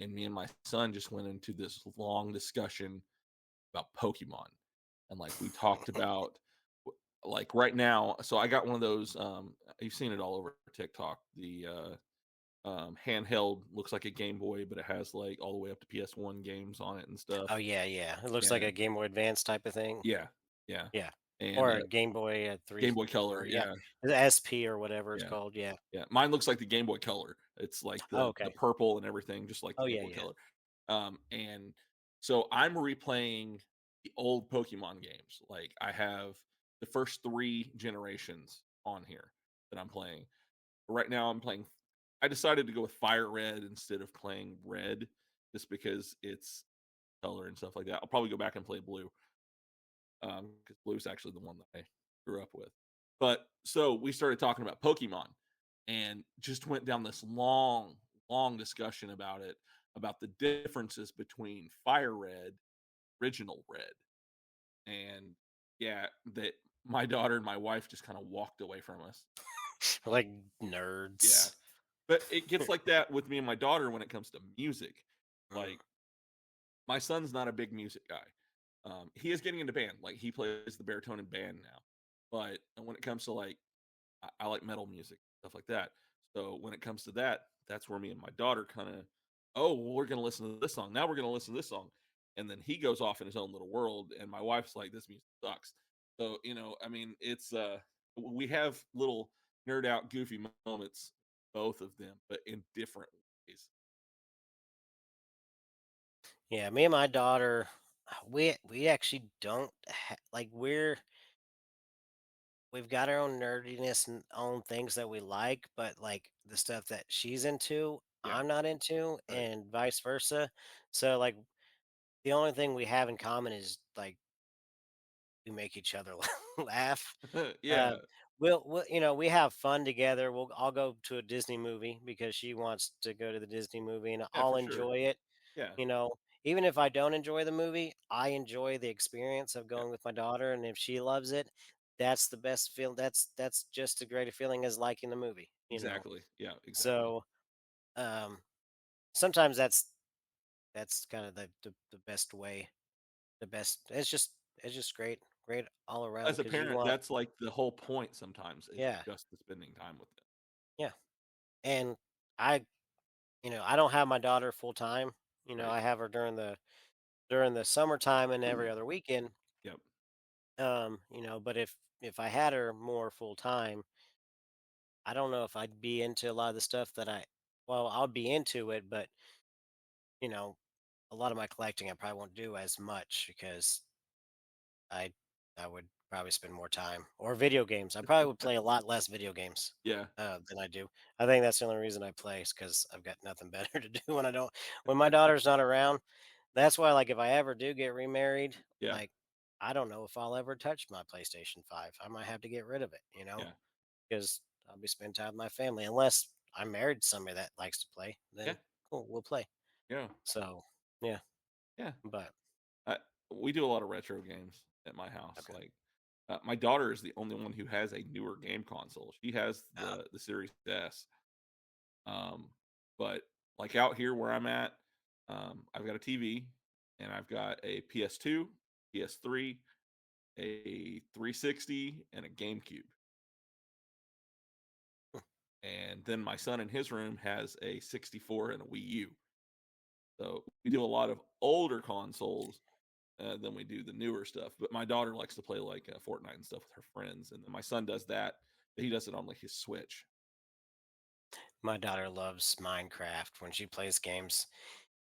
and me and my son just went into this long discussion about Pokemon. And like we talked about like right now, so I got one of those you've seen it all over TikTok, the handheld looks like a Game Boy, but it has like all the way up to PS1 games on it and stuff. Oh yeah, yeah. It looks like a And Game Boy Advance type of thing. yeah, yeah. Yeah, And or a Game Boy Game three Boy Color, or yeah, yeah, the SP or whatever it's yeah. called. Yeah. Yeah, mine looks like the Game Boy Color. It's like Oh, the okay. purple and everything, just like the Oh Game yeah, Boy yeah. Color. And so I'm replaying the old Pokemon games. Like I have the first 3 generations on here that I'm playing. Right now I'm playing I decided to go with Fire Red instead of playing Red just because it's color and stuff like that. I'll probably go back and play Blue. Because Blue's actually the one that I grew up with. But so we started talking about Pokemon and just went down this long, long discussion about it, about the differences between Fire Red, original Red, and yeah, that my daughter and my wife just kind of walked away from us. Like Yeah, nerds. but it gets like that with me and my daughter when it comes to music. Mm. Like my son's not a big music guy. He is getting into band. Like he plays the baritone in band now. But when it comes to like I like metal music, stuff like that. So when it comes to that, that's where me and my daughter kind of, oh, well, we're gonna listen to this song. Now we're gonna listen to this song. And then he goes off in his own little world, and my wife's like, this music sucks. So, I mean, it's we have little nerd out goofy moments, both of them, but in different ways. Yeah, me and my daughter, we actually don't like we've got our own nerdiness and own things that we like, but like the stuff that she's into, Yeah, I'm not into, right. and vice versa. So like the only thing we have in common is like we make each other laugh. Yeah, Um, we have fun together. I'll go to a Disney movie because she wants to go to the Disney movie, and yeah, I'll for sure. enjoy it. Yeah, You know, even if I don't enjoy the movie, I enjoy the experience of yeah, going with my daughter, and if she loves it, that's the best feel. That's just as great a feeling as liking the movie. exactly. Yeah, exactly. So sometimes that's kind of the best way. The best. It's just great all around As a because you parent, want that's like the whole point sometimes is yeah just the spending time with them. yeah. And I I don't have my daughter full time. Right. I have her during the summertime and every other weekend. Yep. But if I had her more full time, I don't know if I'd be into a lot of the stuff that I'll be into it, but you know, a lot of my collecting I probably won't do as much because I I would probably spend more time or video games. I probably would play a lot less video games Yeah. than I do. I think that's the only reason I play is because I've got nothing better to do when I don't when my daughter's not around. That's why, like, if I ever do get remarried, Yeah. like, I don't know if I'll ever touch my PlayStation 5. I might have to get rid of it, Yeah. because I'll be spending time with my family. Unless I'm married to somebody that likes to play, Yeah. then cool, we'll play. Yeah. So, yeah, Yeah. but I, we do a lot of retro games at my house. okay. Like, my daughter is the only one who has a newer game console. She has Uh, the Series S. Um, but like out here where I'm at, I've got a TV and I've got a PS2, PS3, a 360, and a GameCube. And then my son in his room has a 64 and a Wii U. So we do a lot of older consoles than we do the newer stuff. But my daughter likes to play like Fortnite and stuff with her friends, and then my son does that. But he does it on like his Switch. my daughter loves Minecraft when she plays games.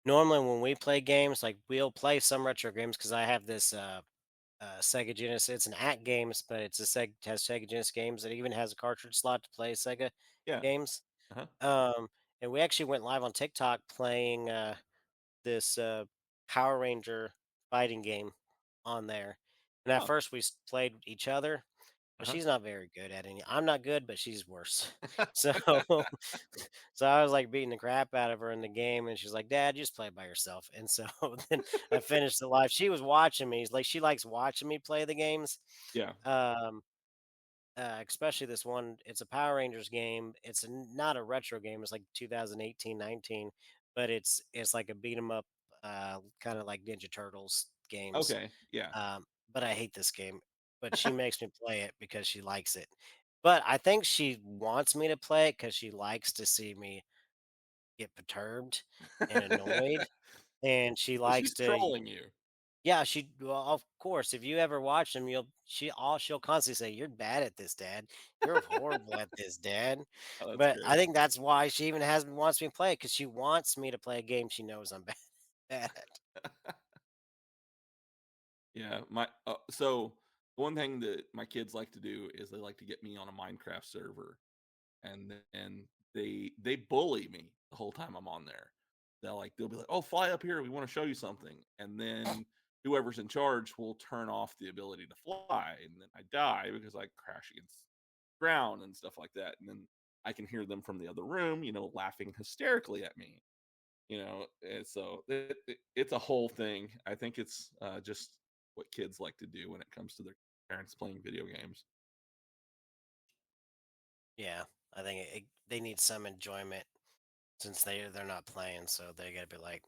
Normally, when we play games, like we'll play some retro games because I have this Sega Genesis. It's an Act Games, but it's a has Sega Genesis games. It even has a cartridge slot to play Sega Yeah. games. Uh-huh. And we actually went live on TikTok playing this Power Ranger fighting game on there. And at Oh. first we played each other, but Uh-huh. she's not very good at any. I'm not good, but she's worse. So, so I was like beating the crap out of her in the game, and she's like, "Dad, just play by yourself." And so then I finished the live. She was watching me. Like she likes watching me play the games. Yeah. Um, especially this one. It's a Power Rangers game. It's not a retro game. It's like 2018, 19, but it's like a beat 'em up, kind of like Ninja Turtles games. Okay. Yeah. But I hate this game. But she makes me play it because she likes it. But I think she wants me to play it because she likes to see me get perturbed and annoyed, and she So likes she's to trolling you. yeah, well, of course, if you ever watch them, she'll constantly say, "You're bad at this, Dad. You're horrible at this, Dad." Oh, that's But I great. think that's why she even has wants me to play because she wants me to play a game she knows I'm bad at. Yeah. So one thing that my kids like to do is they like to get me on a Minecraft server, and then they bully me the whole time I'm on there. They'll be like, "Oh, fly up here. We want to show you something." And then whoever's in charge will turn off the ability to fly, and then I die because I crash against the ground and stuff like that. And then I can hear them from the other room, laughing hysterically at me. And so it's a whole thing. I think it's just what kids like to do when it comes to their parents playing video games. Yeah, I think they need some enjoyment since they're not playing, so they got to be like,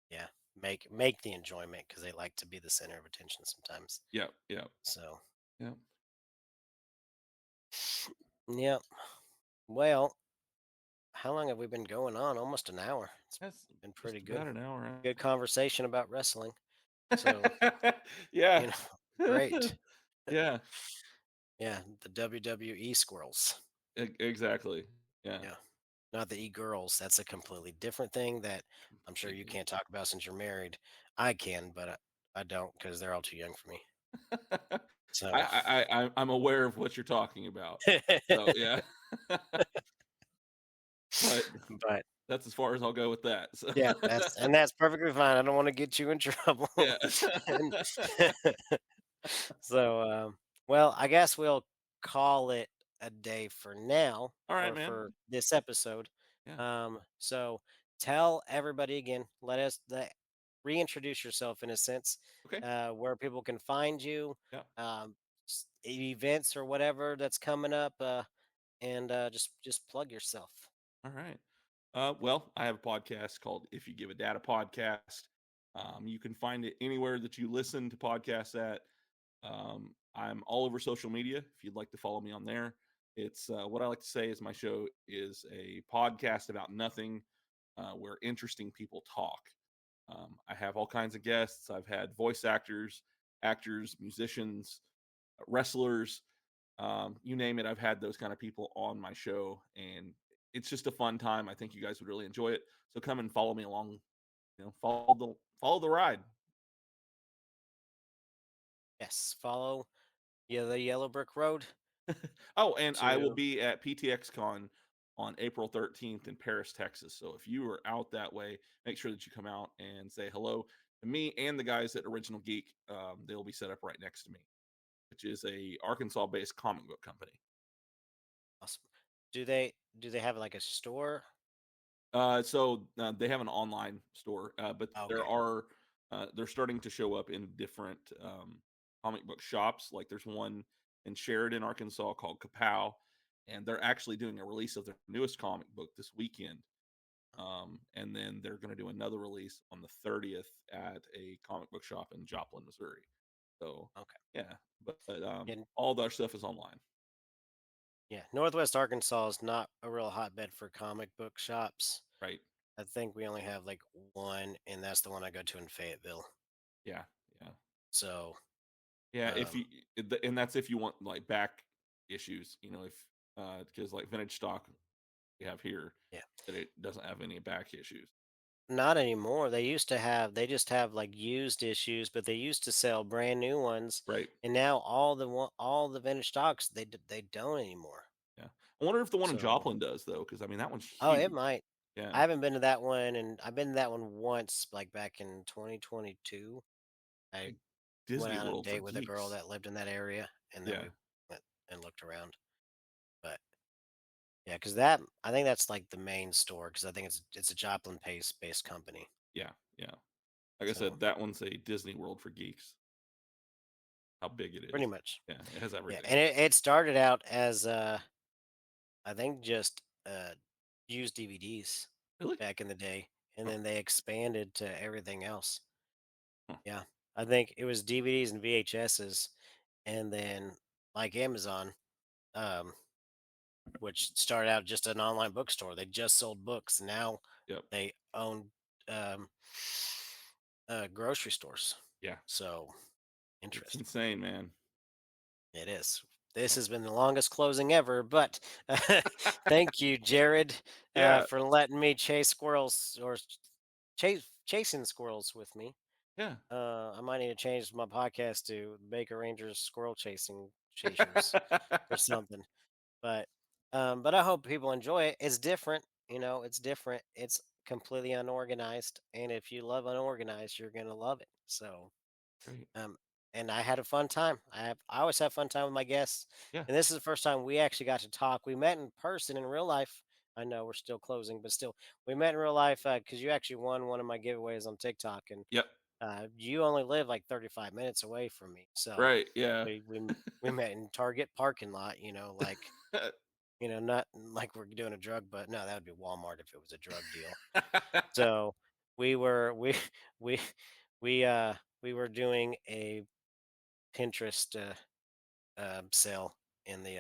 yeah, make the enjoyment because they like to be the center of attention sometimes. Yeah, yeah, So, yeah. yeah. Well, how long have we been going on? Almost an hour. It's That's been just pretty good. about an hour. Good conversation about wrestling. So, Yeah. you know, great. Yeah, Yeah, the WWE squirrels. exactly. Yeah, Yeah. Not the e-girls. That's a completely different thing that I'm sure you completely. can't talk about since you're married. I can, but I don't because they're all too young for me. So, I'm aware of what you're talking about. So yeah, but but that's as far as I'll go with that. So yeah, that's perfectly fine. I don't want to get you in trouble. yeah. And so, well, I guess we'll call it a day for now, All right, or man. for this episode. Yeah. So tell everybody again. Reintroduce yourself in a sense, Okay. where people can find you, Yeah. events or whatever that's coming up, and just plug yourself. All right. Well, I have a podcast called If You Give a Data Podcast. You can find it anywhere that you listen to podcasts at. I'm all over social media if you'd like to follow me on there. It's what I like to say is my show is a podcast about nothing where interesting people talk. I have all kinds of guests. I've had voice actors, musicians, wrestlers, you name it. I've had those kind of people on my show, and it's just a fun time. I think you guys would really enjoy it. So come and follow me along. Follow the ride. Yes, follow the Yellow Brick Road Oh, and I will to. be at PTX Con on April 13th in Paris, Texas. So if you are out that way, make sure that you come out and say hello to me and the guys at Original Geek. They'll be set up right next to me, which is a Arkansas-based comic book company. Awesome. Do they have like a store? So they have an online store, but Okay. they're starting to show up in different comic book shops. Like there's one in Sheridan, Arkansas called Kapow, and they're actually doing a release of their newest comic book this weekend. And then they're going to do another release on the 30th at a comic book shop in Joplin, Missouri. So Okay. yeah, but And all their stuff is online, yeah, Northwest Arkansas is not a real hotbed for comic book shops. right? I think we only have like one, and that's the one I go to in Fayetteville. Yeah, yeah. So, Yeah, if um, you and that's if you want like back issues, if because like vintage stock we have here yeah, that it doesn't have any back issues. not anymore. They just have like used issues, but they used to sell brand new ones, Right. and now all the vintage stocks they don't anymore. Yeah. I wonder if the one in So, Joplin does though, because I mean that one's oh, it huge. might. Yeah. I haven't been to that one, and I've been to that one once, like back in 2022. I Like went Disney on a World for date with a girl geeks. that lived in that area, and then Yeah. we went and looked around. But yeah, because that I think that's like the main store because I think it's a Joplin Pace based company. Yeah. Yeah. Like I So said, that one's a Disney World for geeks. How big it pretty is. much, Yeah, it has yeah. everything. And it started out as I think just used DVDs Really? back in the day, and Huh. then they expanded to everything else. Huh. Yeah, I think it was DVDs and VHSs, and then like Amazon, um, which started out just an online bookstore. They just sold books. Now Yep. they own um, grocery stores. Yeah. So It's interesting. insane, man. It is. This has been the longest closing ever, but thank you, Jared, Yeah. for letting me chase squirrels or chasing squirrels with me. Yeah. I might need to change my podcast to Baker Rangers Squirrel Chasing Chasers or something. But I hope people enjoy it. It's different, it's different. It's completely unorganized, and if you love unorganized, you're gonna love it. So Great. um, and I had a fun time. I always have fun time with my guests, Yeah. and this is the first time we actually got to talk. We met in person in real life. I know we're still closing, but still, we met in real life because you actually won one of my giveaways on TikTok, and Yep. you only live like 35 minutes away from me, so Right. Yeah. we met in Target parking lot. Not like we're doing a drug, but no, that would be Walmart if it was a drug deal. So we were we we we were doing a Pinterest sale in the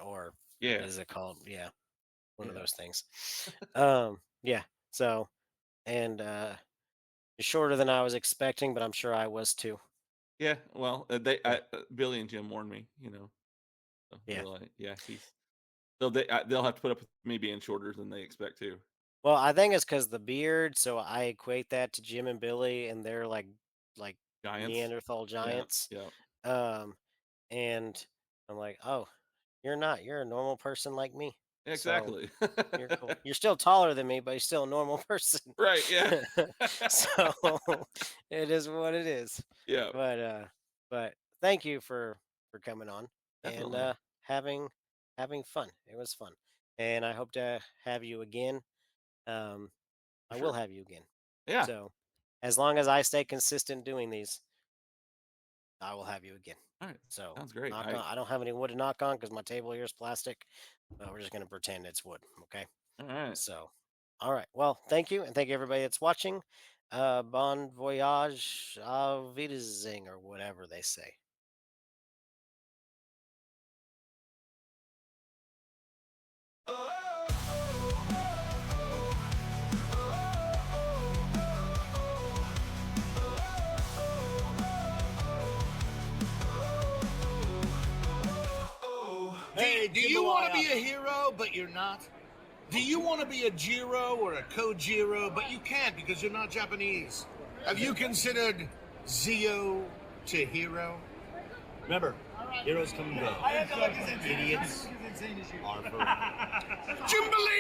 or what Yeah. is it called? Yeah, one of Yeah. those things. Yeah. So and it's shorter than I was expecting, but I'm sure I was too. Yeah. Well, Yeah. Billy and Jim warned me. So Yeah. they're like, yeah, they'll have to put up with me being shorter than they expect too. Well, I think it's because the beard, so I equate that to Jim and Billy, and they're like Giants. Neanderthal Yeah. giants. Yeah. Um, and I'm like, oh, you're not. You're a normal person like me. So Exactly. you're cool. You're still taller than me, but you're still a normal person. Right. Yeah. So it is what it is. Yeah. But but thank you for coming on and Definitely. having having fun. It was fun, and I hope to have you again. Um, For I will sure. have you again. Yeah. So as long as I stay consistent doing these, I will have you again. All right. So Sounds great. knock on. I don't have any wood to knock on because my table here is plastic. But we're just gonna pretend it's wood. Okay. All right. So, all right. Well, thank you, and thank you everybody that's watching. Bon voyage, auf Wiedersehen, or whatever they say. Hey, do you want to be a hero, but you're not? Do you want to be a Jiro or a Kojiro, but you can't because you're not Japanese? Have you considered Zio to hero? Remember, heroes come and go. Idiots are forever. Jimbalee!